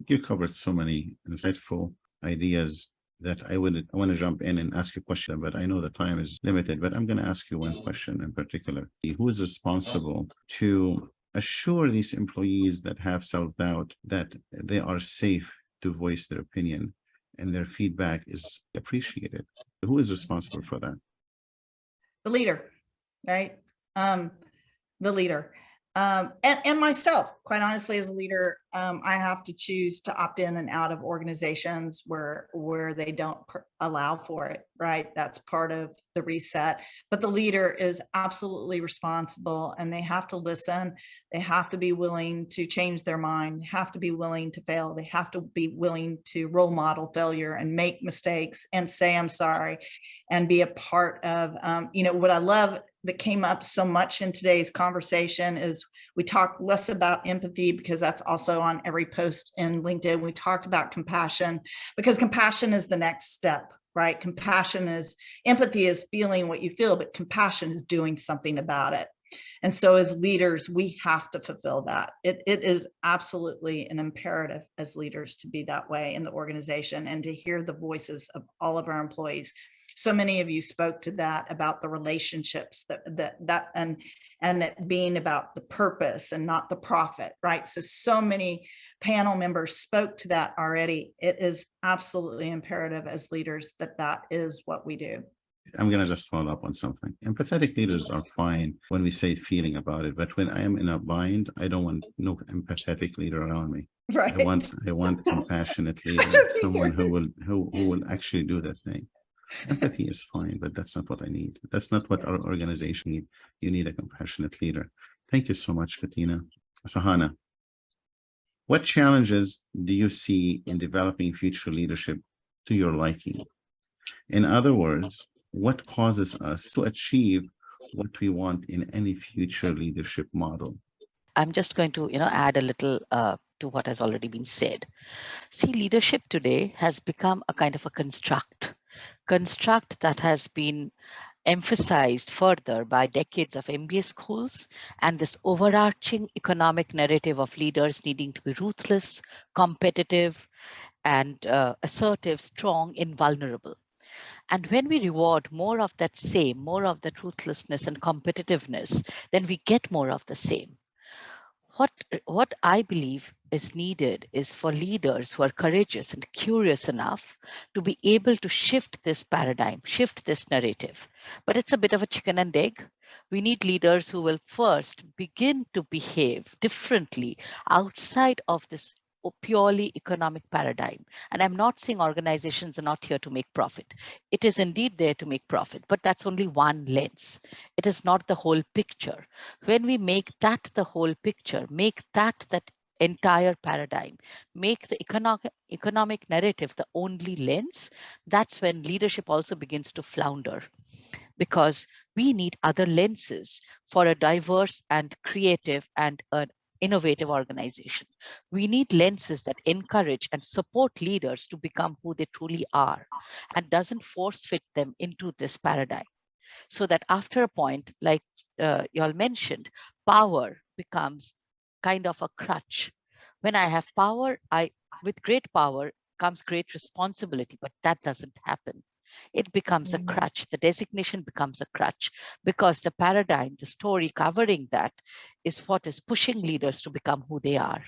You covered so many insightful ideas that I want to jump in and ask you a question, but I know the time is limited, but I'm going to ask you one question in particular. Who is responsible to assure these employees that have self-doubt that they are safe to voice their opinion and their feedback is appreciated? Who is responsible for that? The leader, right? The leader. And myself, quite honestly, as a leader, I have to choose to opt in and out of organizations where they don't allow for it, right? That's part of the reset. But the leader is absolutely responsible, and they have to listen. They have to be willing to change their mind, have to be willing to fail. They have to be willing to role model failure and make mistakes and say, I'm sorry, and be a part of, what I love that came up so much in today's conversation is we talked less about empathy, because that's also on every post in LinkedIn. We talked about compassion, because compassion is the next step, right? Compassion is, empathy is feeling what you feel, but compassion is doing something about it. And so as leaders, we have to fulfill that. It is absolutely an imperative as leaders to be that way in the organization and to hear the voices of all of our employees. So many of you spoke to that about the relationships and it being about the purpose and not the profit, right? So many panel members spoke to that already. It is absolutely imperative as leaders that is what we do. I'm going to just follow up on something. Empathetic leaders are fine when we say feeling about it, but when I am in a bind, I don't want no empathetic leader around me. Right. I want compassionate leader, someone who will actually do that thing. Empathy is fine, but that's not what I need. That's not what our organization needs. You need a compassionate leader. Thank you so much, Katina. Sahana, what challenges do you see in developing future leadership to your liking? In other words, what causes us to achieve what we want in any future leadership model? I'm just going to, add a little to what has already been said. See, leadership today has become a kind of a construct that has been emphasized further by decades of MBA schools and this overarching economic narrative of leaders needing to be ruthless, competitive, and assertive, strong, invulnerable. And when we reward more of that same, more of that ruthlessness and competitiveness, then we get more of the same. What I believe is needed is for leaders who are courageous and curious enough to be able to shift this paradigm, shift this narrative. But it's a bit of a chicken and egg. We need leaders who will first begin to behave differently outside of this purely economic paradigm. And I'm not saying organizations are not here to make profit. It is indeed there to make profit, but that's only one lens. It is not the whole picture. When we make that the whole picture, make that entire paradigm, make the economic narrative the only lens, that's when leadership also begins to flounder. Because we need other lenses for a diverse and creative and an innovative organization. We need lenses that encourage and support leaders to become who they truly are and doesn't force fit them into this paradigm. So that after a point, like y'all mentioned, power becomes kind of a crutch. When I have power, with great power comes great responsibility, but that doesn't happen. It becomes a crutch. The designation becomes a crutch because the paradigm, the story covering that is what is pushing leaders to become who they are.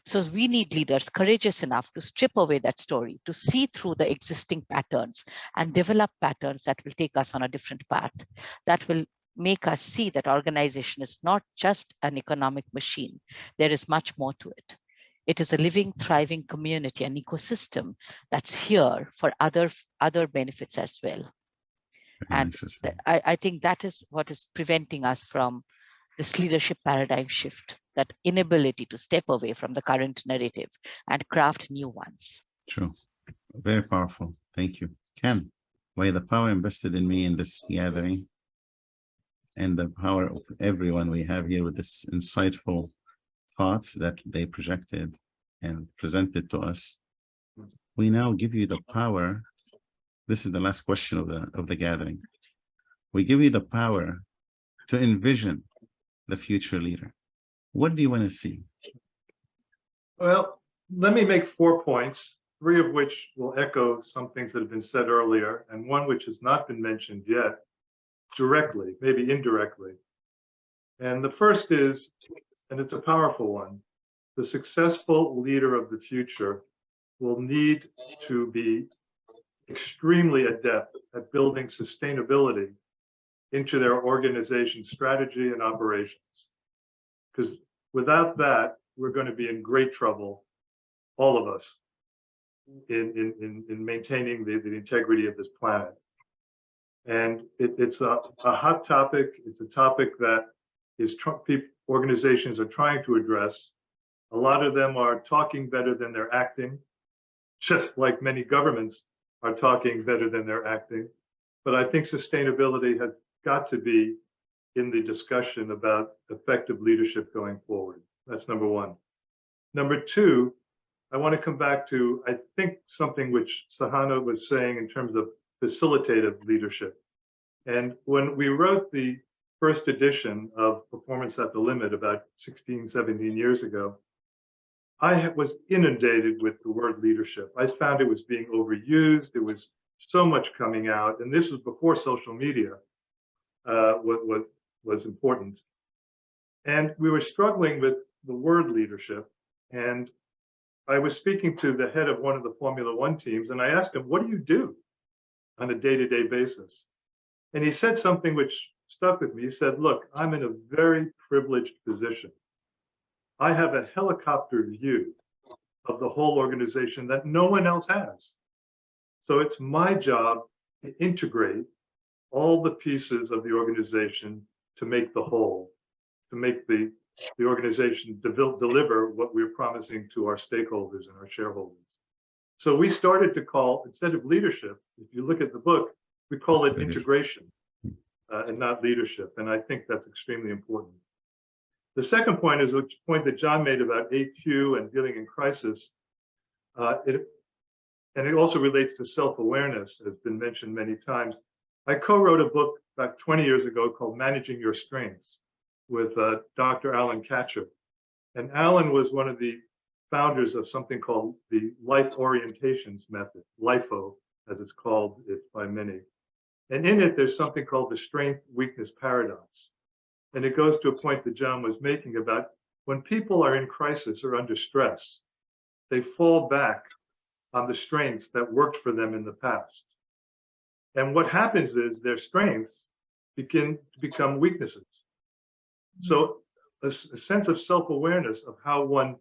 So we need leaders courageous enough to strip away that story, to see through the existing patterns and develop patterns that will take us on a different path, that will make us see that organization is not just an economic machine. There is much more to it. It is a living, thriving community, an ecosystem that's here for other benefits as well. And I think that is what is preventing us from this leadership paradigm shift, that inability to step away from the current narrative and craft new ones. True. Very powerful. Thank you. Ken, by the power invested in me in this gathering and the power of everyone we have here with this insightful thoughts that they projected and presented to us, we now give you the power. This is the last question of the gathering. We give you the power to envision the future leader. What do you want to see? Well, let me make 4 points. three of which will echo some things that have been said earlier, and one which has not been mentioned yet directly, maybe indirectly. And the first is, and it's a powerful one, the successful leader of the future will need to be extremely adept at building sustainability into their organization's strategy and operations. Because without that, we're going to be in great trouble, all of us, in maintaining the integrity of this planet. And it's a hot topic. It's a topic that organizations are trying to address. A lot of them are talking better than they're acting, just like many governments are talking better than they're acting. But I think sustainability has got to be in the discussion about effective leadership going forward. That's number one. Number two, I want to come back to, I think, something which Sahana was saying in terms of facilitative leadership. And when we wrote the first edition of Performance at the Limit about 16, 17 years ago, I was inundated with the word leadership. I found it was being overused. There was so much coming out. And this was before social media was important. And we were struggling with the word leadership. And I was speaking to the head of one of the Formula One teams, and I asked him, what do you do on a day-to-day basis? And he said something which stuck with me. He said, look, I'm in a very privileged position. I have a helicopter view of the whole organization that no one else has. So it's my job to integrate all the pieces of the organization to make the whole, to make the organization deliver what we're promising to our stakeholders and our shareholders. So we started to call, instead of leadership, if you look at the book, we call it integration and not leadership. And I think that's extremely important. The second point is a point that John made about AQ and dealing in crisis. And it also relates to self-awareness, has been mentioned many times. I co-wrote a book about 20 years ago called Managing Your Strengths with Dr. Alan Katcher. And Alan was one of the founders of something called the Life Orientations Method, LIFO, as it's called by many. And in it, there's something called the strength-weakness paradox. And it goes to a point that John was making about when people are in crisis or under stress, they fall back on the strengths that worked for them in the past. And what happens is their strengths begin to become weaknesses. So a sense of self-awareness of how one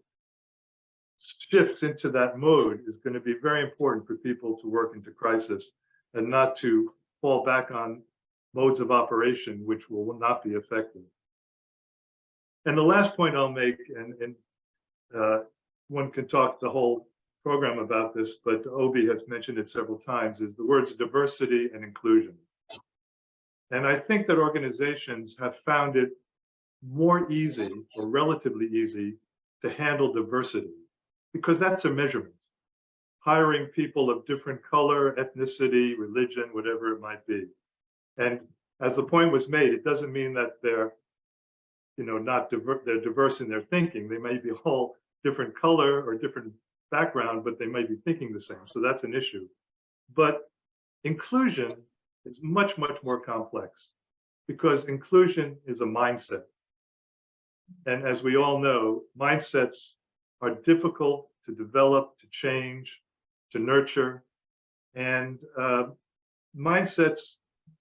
shifts into that mode is going to be very important for people to work into crisis and not to fall back on modes of operation which will not be effective. And the last point I'll make, and one can talk the whole program about this, but Obi has mentioned it several times, is the words diversity and inclusion. And I think that organizations have found it more easy or relatively easy to handle diversity because that's a measurement. Hiring people of different color, ethnicity, religion, whatever it might be. And as the point was made, it doesn't mean that they're, they're diverse in their thinking. They may be all different color or different background, but they may be thinking the same. So that's an issue. But inclusion is much, much more complex because inclusion is a mindset. And as we all know, mindsets are difficult to develop, to change, to nurture. And mindsets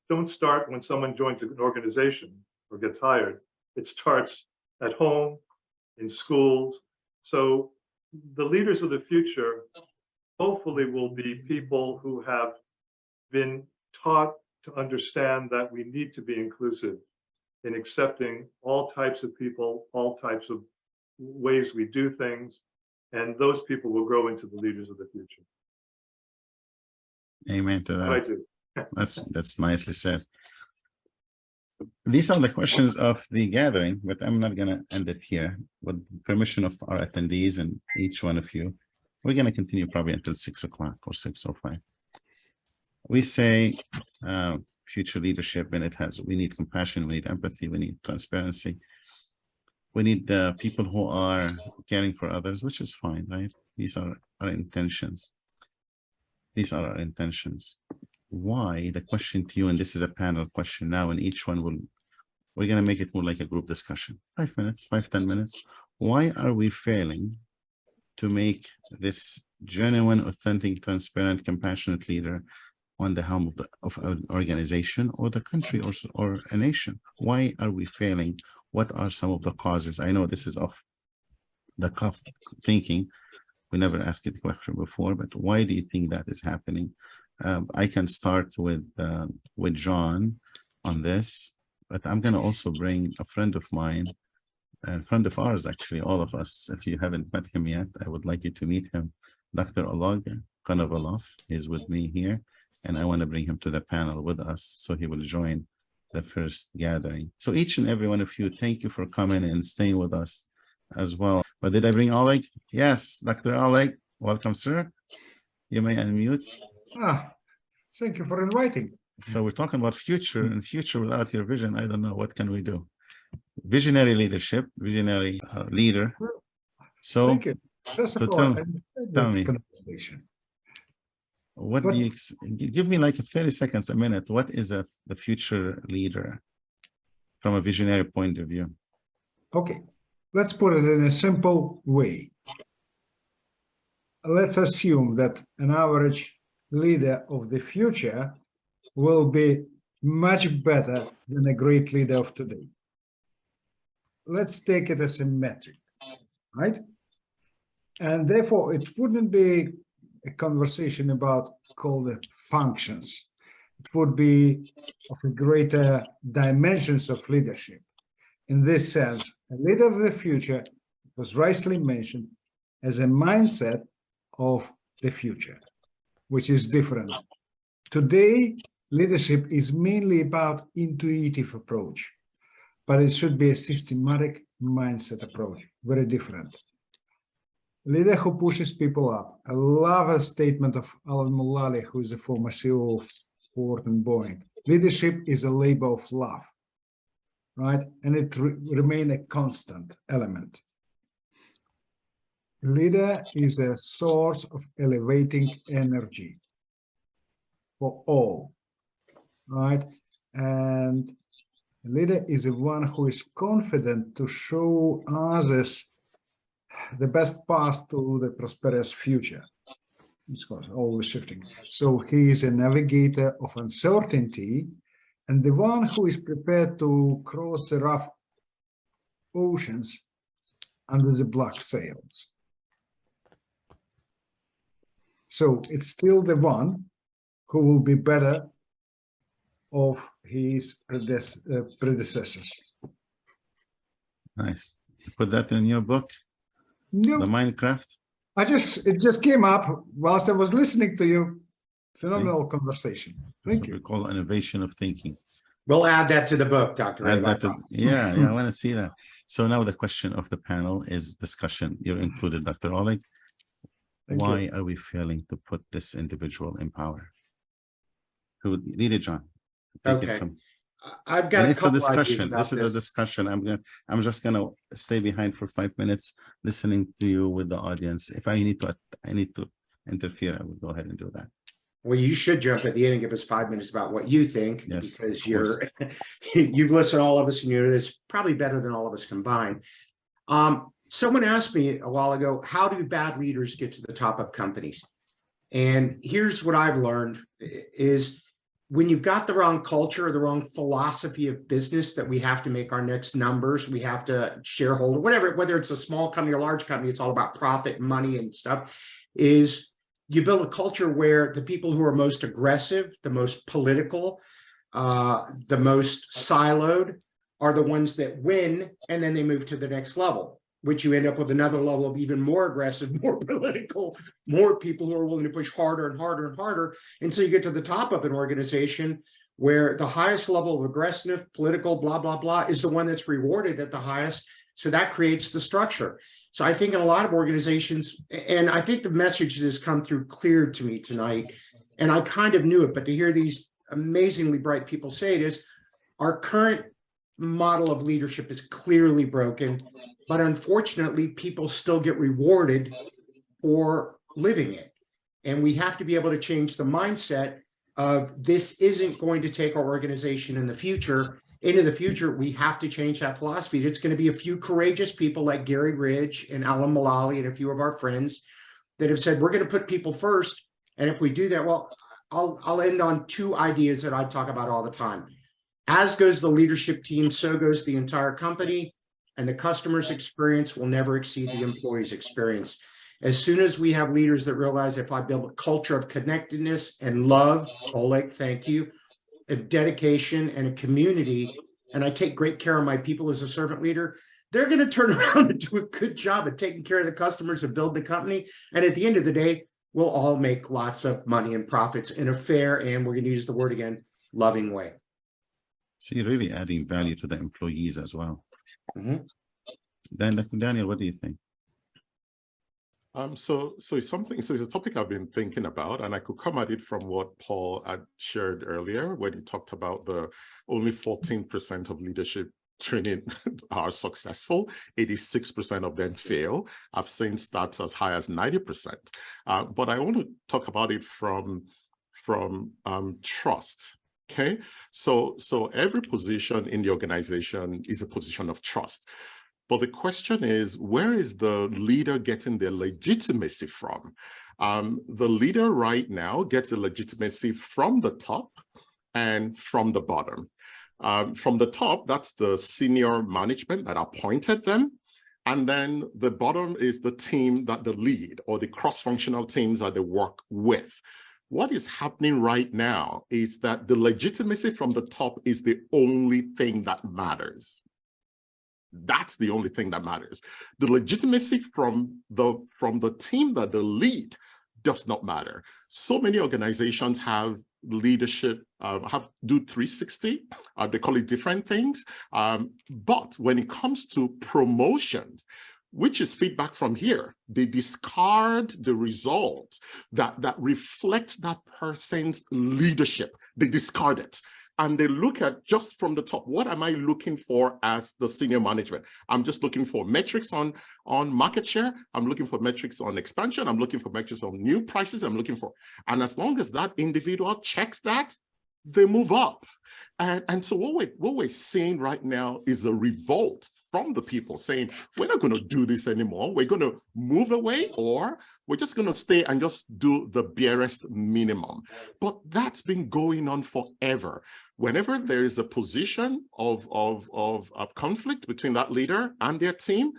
don't start when someone joins an organization or gets hired. It starts at home, in schools. So the leaders of the future hopefully will be people who have been taught to understand that we need to be inclusive in accepting all types of people, all types of ways we do things, and those people will grow into the leaders of the future. Amen to that. That's nicely said. These are the questions of the gathering, but I'm not going to end it here. With permission of our attendees and each one of you, we're going to continue probably until 6 o'clock or 6:05. We say future leadership, and we need compassion, we need empathy, we need transparency. We need people who are caring for others, which is fine, right? These are our intentions. These are our intentions. Why? The question to you, and this is a panel question now, and each one we're going to make it more like a group discussion. 5 minutes, 10 minutes. Why are we failing to make this genuine, authentic, transparent, compassionate leader on the helm of an organization or the country or a nation? Why are we failing? What are some of the causes? I know this is off the cuff thinking. We never asked it the question before, but why do you think that is happening? I can start with John on this, but I'm going to also bring a friend of mine, a friend of ours, actually, all of us. If you haven't met him yet, I would like you to meet him. Dr. Oleg Konovalov is with me here, and I want to bring him to the panel with us so he will join the first gathering. So each and every one of you, thank you for coming and staying with us as well. But did I bring Oleg? Yes, Dr. Oleg, welcome, sir. You may unmute. Thank you for inviting. So we're talking about future, and future without your vision, I don't know, what can we do? Visionary leadership, visionary leader. So Thank you. First of all, tell me, conversation. what do you give me like 30 seconds, a minute? What is the future leader from a visionary point of view? Okay, let's put it in a simple way. Let's assume that an average leader of the future will be much better than a great leader of today. Let's take it as a metric, right? And therefore, it wouldn't be a conversation about called the functions. It would be of a greater dimensions of leadership. In this sense, a leader of the future was rightly mentioned as a mindset of the future, which is different. Today, leadership is mainly about intuitive approach, but it should be a systematic mindset approach, very different. Leader who pushes people up. I love a statement of Alan Mulally, who is a former CEO of Ford and Boeing. Leadership is a labor of love, right? And it remains a constant element. Leader is a source of elevating energy for all, right? And a leader is the one who is confident to show others the best path to the prosperous future. It's always shifting. So he is a navigator of uncertainty and the one who is prepared to cross the rough oceans under the black sails. So it's still the one who will be better of his predecessors. Nice. You put that in your book? No. The Minecraft? It just came up whilst I was listening to you. Phenomenal conversation. Thank you. We call innovation of thinking. We'll add that to the book, Dr. Ray. Yeah, I want to see that. So now the question of the panel is discussion. You're included, Dr. Oleg. Why are we failing to put this individual in power? Who would lead it, John? Okay. I've got it's a discussion. This is a discussion. I'm just gonna stay behind for 5 minutes, listening to you with the audience. If I need to interfere, I will go ahead and do that. Well, you should jump at the end and give us 5 minutes about what you think, because you've listened to all of us, and it's probably better than all of us combined. Someone asked me a while ago, how do bad leaders get to the top of companies? And here's what I've learned is when you've got the wrong culture or the wrong philosophy of business, that we have to make our next numbers, we have to shareholder, whatever, whether it's a small company or large company, it's all about profit, money, and stuff, is you build a culture where the people who are most aggressive, the most political, the most siloed are the ones that win, and then they move to the next level, which you end up with another level of even more aggressive, more political, more people who are willing to push harder and harder and harder. And so you get to the top of an organization where the highest level of aggressive, political, blah, blah, blah, is the one that's rewarded at the highest. So that creates the structure. So I think in a lot of organizations, and I think the message that has come through clear to me tonight, and I kind of knew it, but to hear these amazingly bright people say it is, our current model of leadership is clearly broken, but unfortunately, people still get rewarded for living it. And we have to be able to change the mindset of this isn't going to take our organization in the future. Into the future, we have to change that philosophy. It's going to be a few courageous people like Gary Ridge and Alan Mulally and a few of our friends that have said, we're going to put people first. And if we do that, well, I'll end on two ideas that I talk about all the time. As goes the leadership team, so goes the entire company, and the customer's experience will never exceed the employee's experience. As soon as we have leaders that realize if I build a culture of connectedness and love, Oleg, thank you, a dedication and a community, and I take great care of my people as a servant leader, they're going to turn around and do a good job at taking care of the customers and build the company. And at the end of the day, we'll all make lots of money and profits in a fair, and we're going to use the word again, loving way. So you're really adding value to the employees as well. Mhm. Then, Dr. Daniel, what do you think? So it's a topic I've been thinking about, and I could come at it from what Paul had shared earlier, when he talked about the only 14% of leadership training are successful, 86% of them fail. I've seen stats as high as 90%. But I want to talk about it from trust. Okay, so every position in the organization is a position of trust. But the question is, where is the leader getting their legitimacy from? The leader right now gets a legitimacy from the top and from the bottom. From the top, that's the senior management that appointed them. And then the bottom is the team that they lead, or the cross-functional teams that they work with. What is happening right now is that the legitimacy from the top is the only thing that matters. That's the only thing that matters. The legitimacy from the team that they lead does not matter. So many organizations have leadership, do 360, they call it different things. But when it comes to promotions, which is feedback from here, they discard the results that reflects that person's leadership. They discard it. And they look at just from the top, what am I looking for as the senior management? I'm just looking for metrics on market share. I'm looking for metrics on expansion. I'm looking for metrics on new prices. And as long as that individual checks that, they move up. And so what we're seeing right now is a revolt from the people saying, we're not going to do this anymore. We're going to move away, or we're just going to stay and just do the barest minimum. But that's been going on forever. Whenever there is a position of conflict between that leader and their team,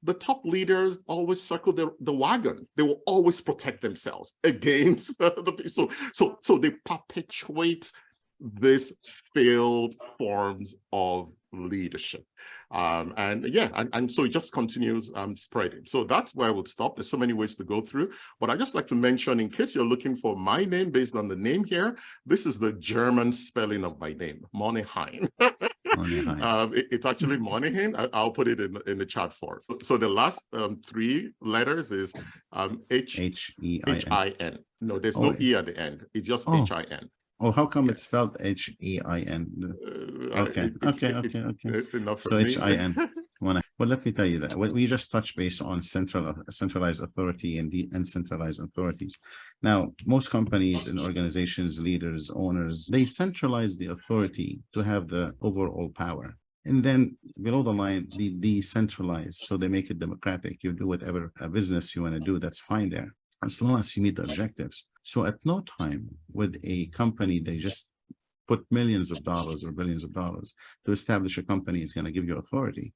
the top leaders always circle the wagon. They will always protect themselves against the people. So they perpetuate these failed forms of leadership. And so it just continues spreading. So that's where I would stop. There's so many ways to go through, but I just like to mention, in case you're looking for my name based on the name here, this is the German spelling of my name, Moneheim. It's actually Monehin. I'll put it in the chat for it. So the last three letters is H-E-I-N. No, there's no E at the end. It's just H-I-N. Oh, how come it's spelled H-E-I-N? Okay. Enough for so me. H-I-N. Well, let me tell you that we just touched base on centralized authority and decentralized authorities. Now, most companies and organizations, leaders, owners, they centralize the authority to have the overall power. And then below the line, they decentralize. So they make it democratic. You do whatever business you want to do, that's fine there, as long as you meet the objectives. So at no time with a company, they just put millions of dollars or billions of dollars to establish a company is going to give you authority.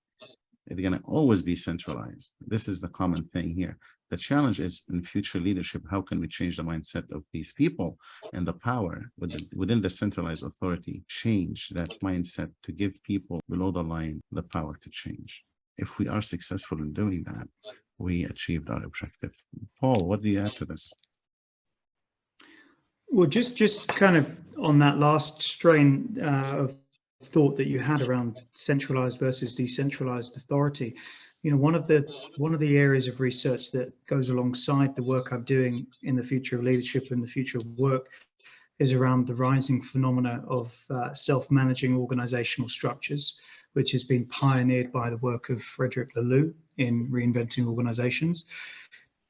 It's going to always be centralized. This is the common thing here. The challenge is in future leadership, how can we change the mindset of these people and the power within the centralized authority, change that mindset to give people below the line the power to change. If we are successful in doing that, we achieved our objective. Paul, what do you add to this? Well, just kind of on that last strain of thought that you had around centralized versus decentralized authority, you know, one of the areas of research that goes alongside the work I'm doing in the future of leadership and the future of work is around the rising phenomena of self-managing organizational structures, which has been pioneered by the work of Frederick Laloux in Reinventing Organizations.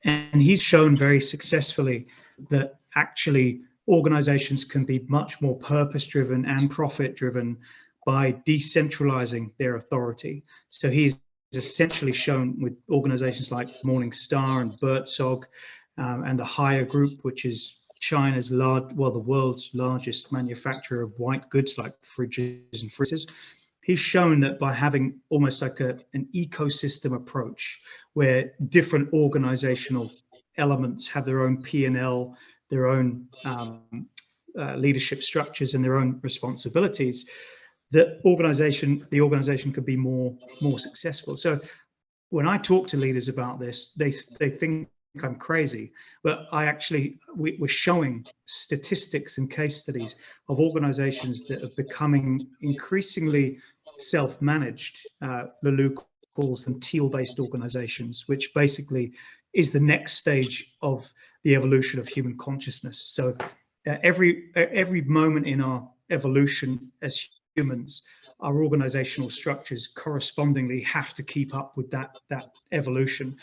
And he's shown very successfully that actually organizations can be much more purpose-driven and profit-driven by decentralizing their authority. So he's essentially shown with organizations like Morningstar and Buurtzorg and the Haier Group, which is China's the world's largest manufacturer of white goods like fridges and freezers. He's shown that by having almost like an ecosystem approach where different organizational elements have their own P&L, their own leadership structures and their own responsibilities, the organization could be more successful. So when I talk to leaders about this, they think I'm crazy, but we're showing statistics and case studies of organizations that are becoming increasingly self-managed. Lulu calls them teal-based organizations, which basically is the next stage of the evolution of human consciousness. So every moment in our evolution as humans, our organizational structures correspondingly have to keep up with that evolution.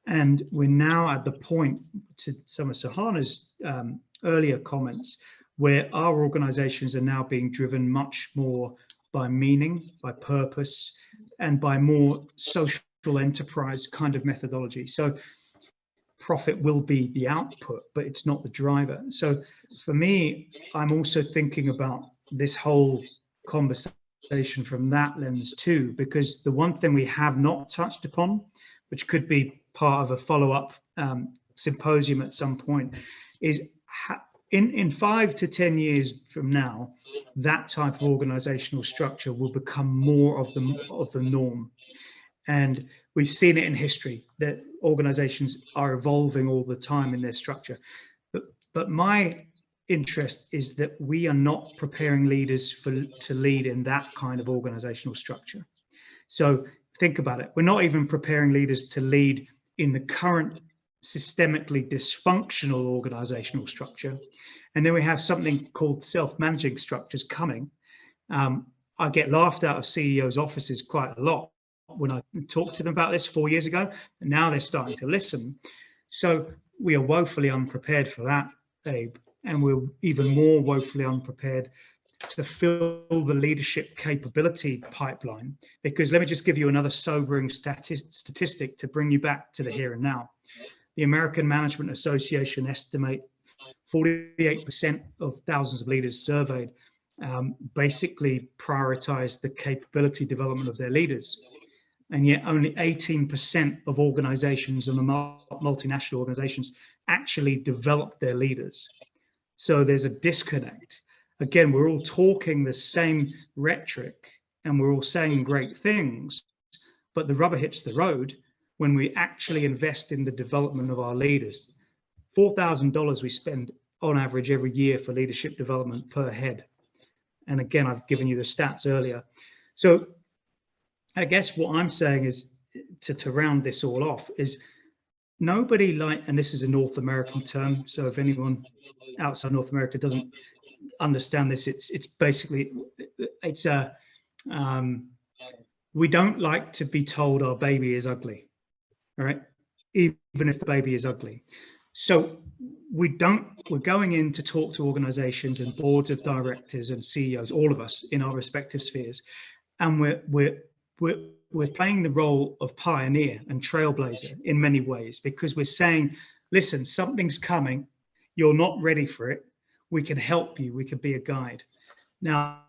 And we're now at the point, to some of Sahana's earlier comments, where our organizations are now being driven much more by meaning, by purpose, and by more social enterprise kind of methodology. So profit will be the output, but it's not the driver. So for me, I'm also thinking about this whole conversation from that lens too, because the one thing we have not touched upon, which could be part of a follow-up symposium at some point, is in 5 to 10 years from now, that type of organizational structure will become more of the norm. And we've seen it in history that organizations are evolving all the time in their structure. But my interest is that we are not preparing leaders to lead in that kind of organizational structure. So think about it. We're not even preparing leaders to lead in the current systemically dysfunctional organizational structure. And then we have something called self-managing structures coming. I get laughed out of CEOs' offices quite a lot when I talked to them about this 4 years ago, and now they're starting to listen. So we are woefully unprepared for that, Abe, and we're even more woefully unprepared to fill the leadership capability pipeline. Because let me just give you another sobering statistic to bring you back to the here and now. The American Management Association estimate 48% of thousands of leaders surveyed basically prioritize the capability development of their leaders. And yet only 18% of organizations and the multinational organizations actually develop their leaders. So there's a disconnect. Again, we're all talking the same rhetoric and we're all saying great things, but the rubber hits the road when we actually invest in the development of our leaders. $4,000 we spend on average every year for leadership development per head. And again, I've given you the stats earlier. So I guess what I'm saying is, to round this all off, is nobody and this is a North American term, so if anyone outside North America doesn't understand this, it's basically, we don't like to be told our baby is ugly, all right? Even if the baby is ugly. So we're going in to talk to organizations and boards of directors and CEOs, all of us in our respective spheres, and we're playing the role of pioneer and trailblazer in many ways, because we're saying, listen, something's coming, you're not ready for it, we can help you, we can be a guide. Now,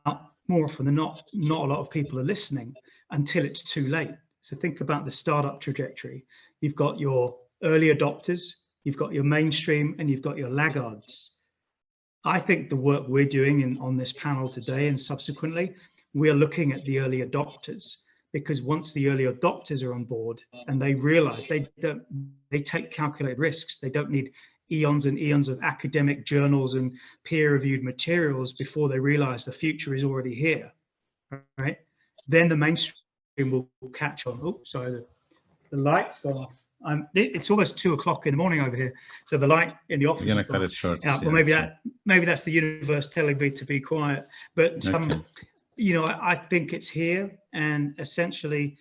more often than not a lot of people are listening until it's too late. So think about the startup trajectory. You've got your early adopters, you've got your mainstream, and you've got your laggards. I think the work we're doing on this panel today and subsequently, we're looking at the early adopters, because once the early adopters are on board and they realize they take calculated risks, they don't need eons and eons of academic journals and peer-reviewed materials before they realize the future is already here, right? Then the mainstream will catch on. Oh, sorry, the light's gone off. It's almost 2 o'clock in the morning over here, so the light in the office is cut it short. Well, maybe that's the universe telling me to be quiet. But Okay. you know, I think it's here, and essentially,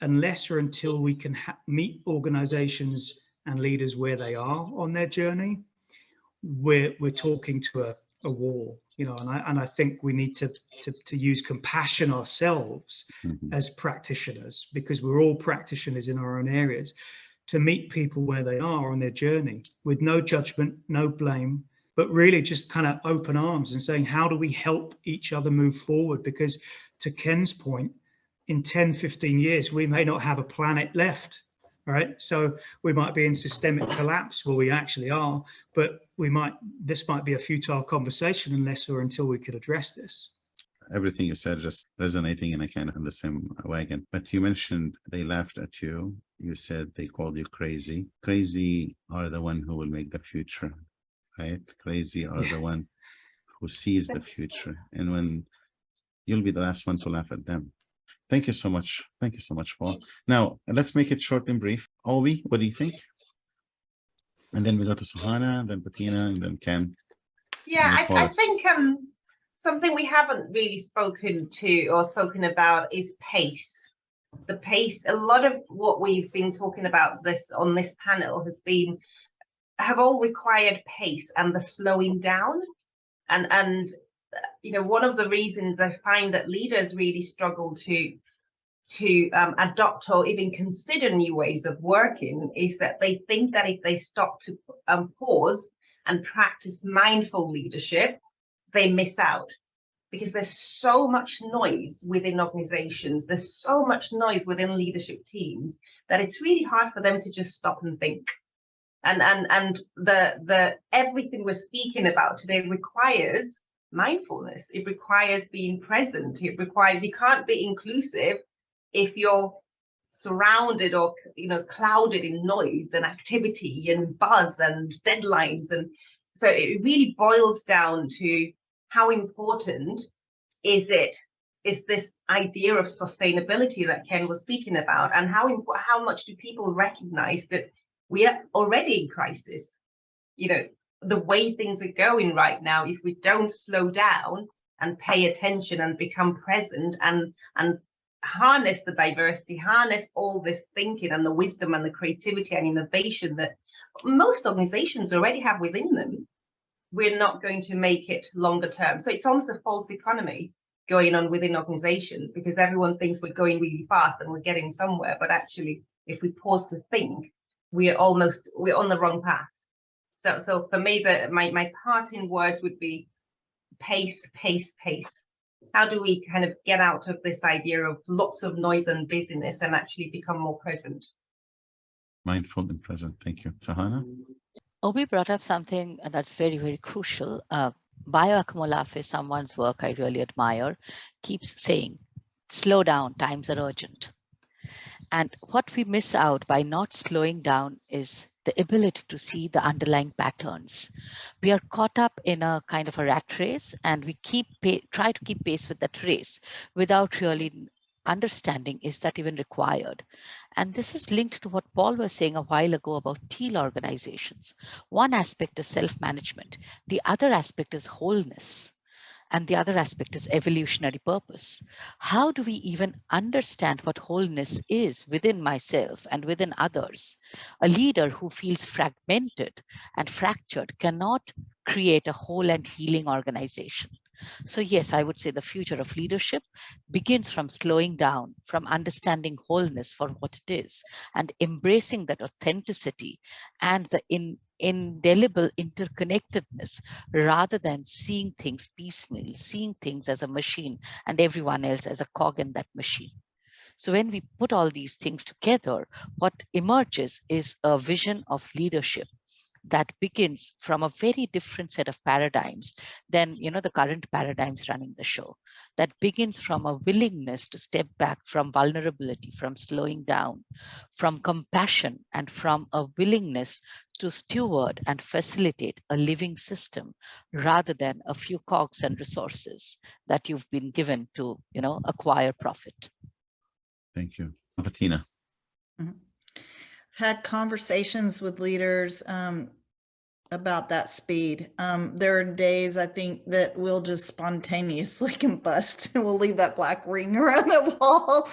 unless or until we can meet organizations and leaders where they are on their journey, we're talking to a wall, you know, and I think we need to use compassion ourselves as practitioners, because we're all practitioners in our own areas, to meet people where they are on their journey with no judgment, no blame, but really just kind of open arms and saying, how do we help each other move forward? Because to Ken's point, in 10, 15 years, we may not have a planet left, right? So we might be in systemic collapse, well, we actually are, but this might be a futile conversation unless or until we could address this. Everything you said just resonating in a kind of in the same wagon. But you mentioned they laughed at you. You said they called you crazy. Crazy are the one who will make the future, right? Crazy are the one who sees the future. And when you'll be the last one to laugh at them. Thank you so much. Thank you so much, Paul. Now, let's make it short and brief. Ovi, what do you think? And then we go to Suhana, then Bettina, and then Ken. Yeah, I think something we haven't really spoken to or spoken about is pace. The pace, a lot of what we've been talking about on this panel have all required pace and the slowing down. And you know, one of the reasons I find that leaders really struggle to adopt or even consider new ways of working is that they think that if they stop to pause and practice mindful leadership, they miss out, because there's so much noise within organizations, there's so much noise within leadership teams, that it's really hard for them to just stop and think. And the everything we're speaking about today requires mindfulness. It requires being present. It requires, you can't be inclusive if you're surrounded or, you know, clouded in noise and activity and buzz and deadlines. And so it really boils down to how important is this idea of sustainability that Ken was speaking about, and how much do people recognize that we are already in crisis? You know, the way things are going right now, if we don't slow down and pay attention and become present and harness the diversity, harness all this thinking and the wisdom and the creativity and innovation that most organizations already have within them, we're not going to make it longer term. So it's almost a false economy going on within organizations, because everyone thinks we're going really fast and we're getting somewhere, but actually, if we pause to think, we're on the wrong path. So for me, my parting words would be pace, pace, pace. How do we kind of get out of this idea of lots of noise and busyness and actually become more present? Mindful and present. Thank you. Sahana? Obi brought up something that's very, very crucial. Bayo Akamolafe, someone's work I really admire, keeps saying, slow down, times are urgent. And what we miss out by not slowing down is the ability to see the underlying patterns. We are caught up in a kind of a rat race, and we try to keep pace with that race without really understanding, is that even required? And this is linked to what Paul was saying a while ago about teal organizations. One aspect is self-management. The other aspect is wholeness. And the other aspect is evolutionary purpose. How do we even understand what wholeness is within myself and within others? A leader who feels fragmented and fractured cannot create a whole and healing organization. So yes, I would say the future of leadership begins from slowing down, from understanding wholeness for what it is, and embracing that authenticity and the indelible interconnectedness, rather than seeing things piecemeal, seeing things as a machine and everyone else as a cog in that machine. So when we put all these things together, what emerges is a vision of leadership that begins from a very different set of paradigms than, you know, the current paradigms running the show. That begins from a willingness to step back from vulnerability, from slowing down, from compassion, and from a willingness to steward and facilitate a living system rather than a few cogs and resources that you've been given to, you know, acquire profit. Thank you. Bettina? I've had conversations with leaders about that speed. There are days I think that we'll just spontaneously combust and we'll leave that black ring around the wall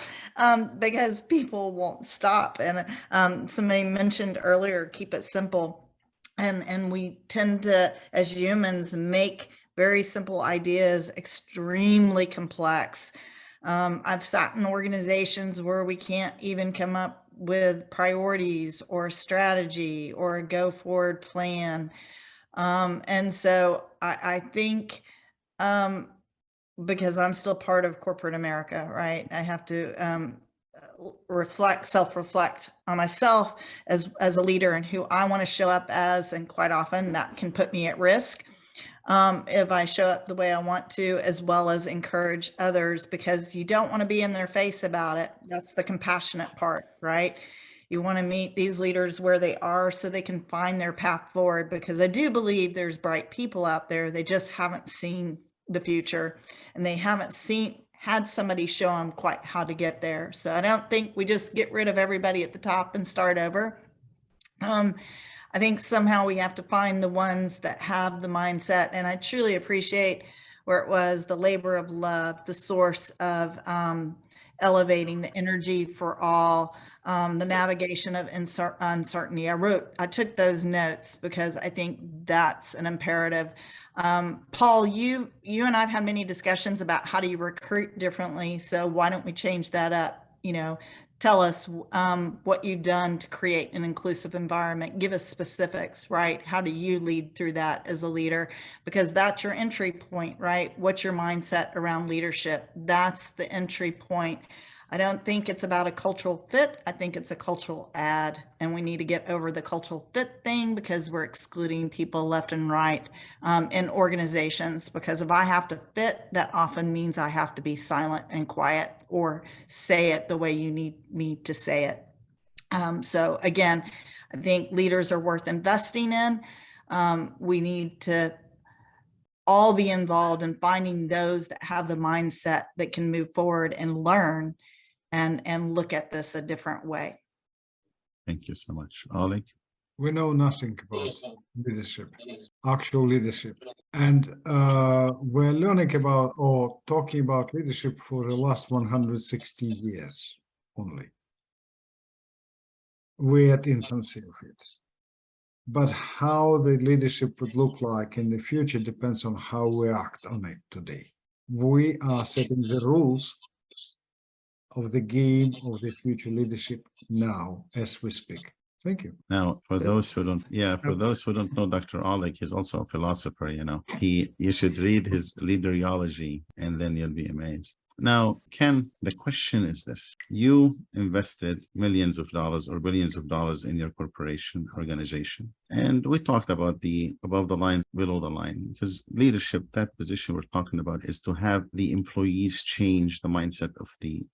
because people won't stop. And somebody mentioned earlier, keep it simple. And we tend to, as humans, make very simple ideas extremely complex. I've sat in organizations where we can't even come up with priorities or strategy or a go forward plan. And so I think, because I'm still part of corporate America, right? I have to self-reflect on myself as a leader and who I want to show up as, and quite often that can put me at risk if I show up the way I want to, as well as encourage others, because you don't want to be in their face about it. That's the compassionate part, right? You want to meet these leaders where they are so they can find their path forward, because I do believe there's bright people out there. They just haven't seen the future, and they haven't had somebody show them quite how to get there. So I don't think we just get rid of everybody at the top and start over. I think somehow we have to find the ones that have the mindset, and I truly appreciate where it was the labor of love, the source of elevating the energy for all, the navigation of uncertainty. I took those notes because I think that's an imperative. Paul, you and I've had many discussions about how do you recruit differently. So why don't we change that up? Tell us what you've done to create an inclusive environment. Give us specifics, right? How do you lead through that as a leader? Because that's your entry point, right? What's your mindset around leadership? That's the entry point. I don't think it's about a cultural fit. I think it's a cultural add, and we need to get over the cultural fit thing, because we're excluding people left and right in organizations. Because if I have to fit, that often means I have to be silent and quiet, or say it the way you need me to say it. So again, I think leaders are worth investing in. We need to all be involved in finding those that have the mindset that can move forward and learn and look at this a different way. Thank you so much. Oleg? We know nothing about leadership, actual leadership. And we're learning about or talking about leadership for the last 160 years only. We're at infancy of it. But how the leadership would look like in the future depends on how we act on it today. We are setting the rules of the game of the future leadership now as we speak. Thank you. Now, for those who don't know Dr. Oleg, he's also a philosopher, you should read his leaderology, and then you'll be amazed. Now, Ken, the question is this: you invested millions of dollars or billions of dollars in your corporation organization. And we talked about the above the line, below the line, because leadership, that position we're talking about, is to have the employees change the mindset of the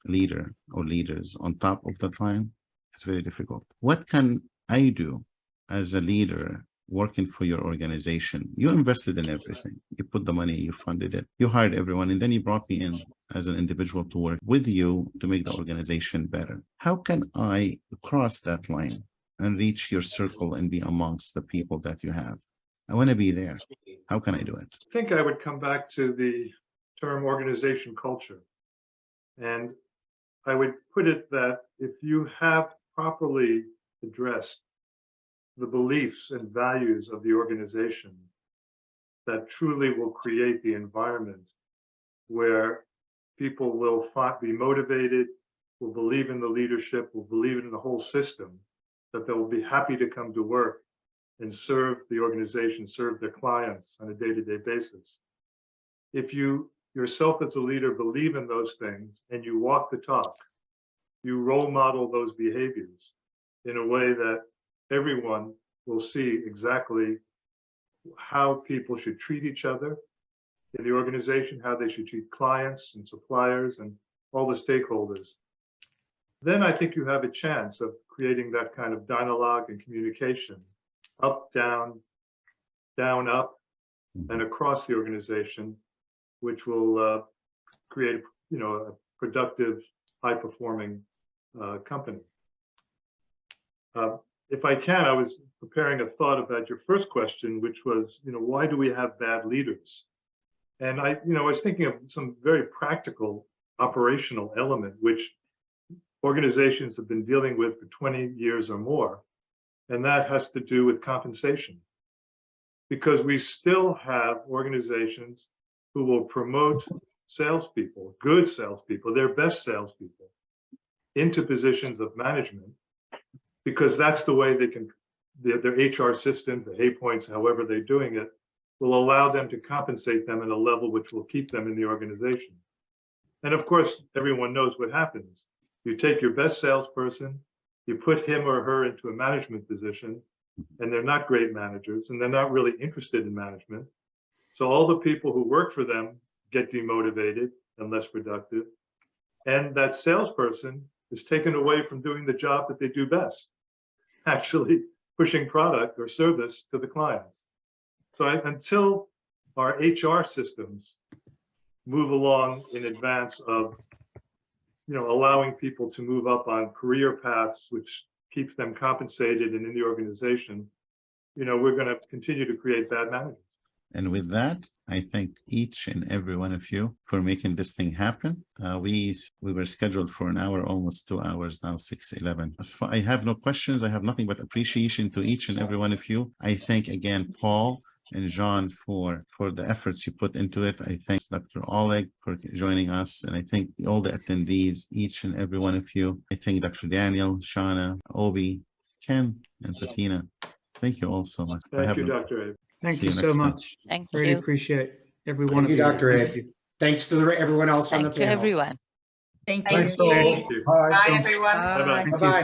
leader or leaders on top of the line. It's very difficult. What can I do as a leader working for your organization? You invested in everything. You put the money, you funded it, you hired everyone, and then you brought me in as an individual to work with you to make the organization better. How can I cross that line and reach your circle and be amongst the people that you have? I want to be there. How can I do it? I think I would come back to the term organization culture. And I would put it that if you have properly addressed the beliefs and values of the organization, that truly will create the environment where people will be motivated, will believe in the leadership, will believe in the whole system, that they will be happy to come to work and serve the organization, serve their clients on a day-to-day basis. If you yourself as a leader believe in those things and you walk the talk, you role model those behaviors in a way that everyone will see exactly how people should treat each other in the organization, how they should treat clients and suppliers and all the stakeholders. Then I think you have a chance of creating that kind of dialogue and communication, up, down, down, up, and across the organization, which will create, a productive, high-performing company. If I can, I was preparing a thought about your first question, which was, why do we have bad leaders? And I was thinking of some very practical operational element, which organizations have been dealing with for 20 years or more. And that has to do with compensation. Because we still have organizations who will promote salespeople, good salespeople, their best salespeople, into positions of management, because that's the way they can, their HR system, the hay points, however they're doing it, will allow them to compensate them at a level which will keep them in the organization. And of course, everyone knows what happens. You take your best salesperson, you put him or her into a management position, and they're not great managers, and they're not really interested in management. So all the people who work for them get demotivated and less productive. And that salesperson is taken away from doing the job that they do best, actually pushing product or service to the clients. So until our HR systems move along in advance of, allowing people to move up on career paths, which keeps them compensated and in the organization, we're going to continue to create bad managers. And with that, I thank each and every one of you for making this thing happen. We were scheduled for an hour, almost 2 hours now, 6:11. I have no questions. I have nothing but appreciation to each and every one of you. I thank again Paul and John for the efforts you put into it. I thank Dr. Oleg for joining us. And I thank all the attendees, each and every one of you. I thank Dr. Daniel, Shauna, Obi, Ken, and Patina. Thank you all so much. Thank you, Dr. Abe. Thank See you you so next time. much. Thank Really you. appreciate every one Thank of you, you. Dr. Thank Ed. you. Thanks to everyone else on the Thank you, panel. everyone. Thank Thank you. you. Thank you. Bye. Bye, everyone. Bye-bye. Thank you. Bye-bye.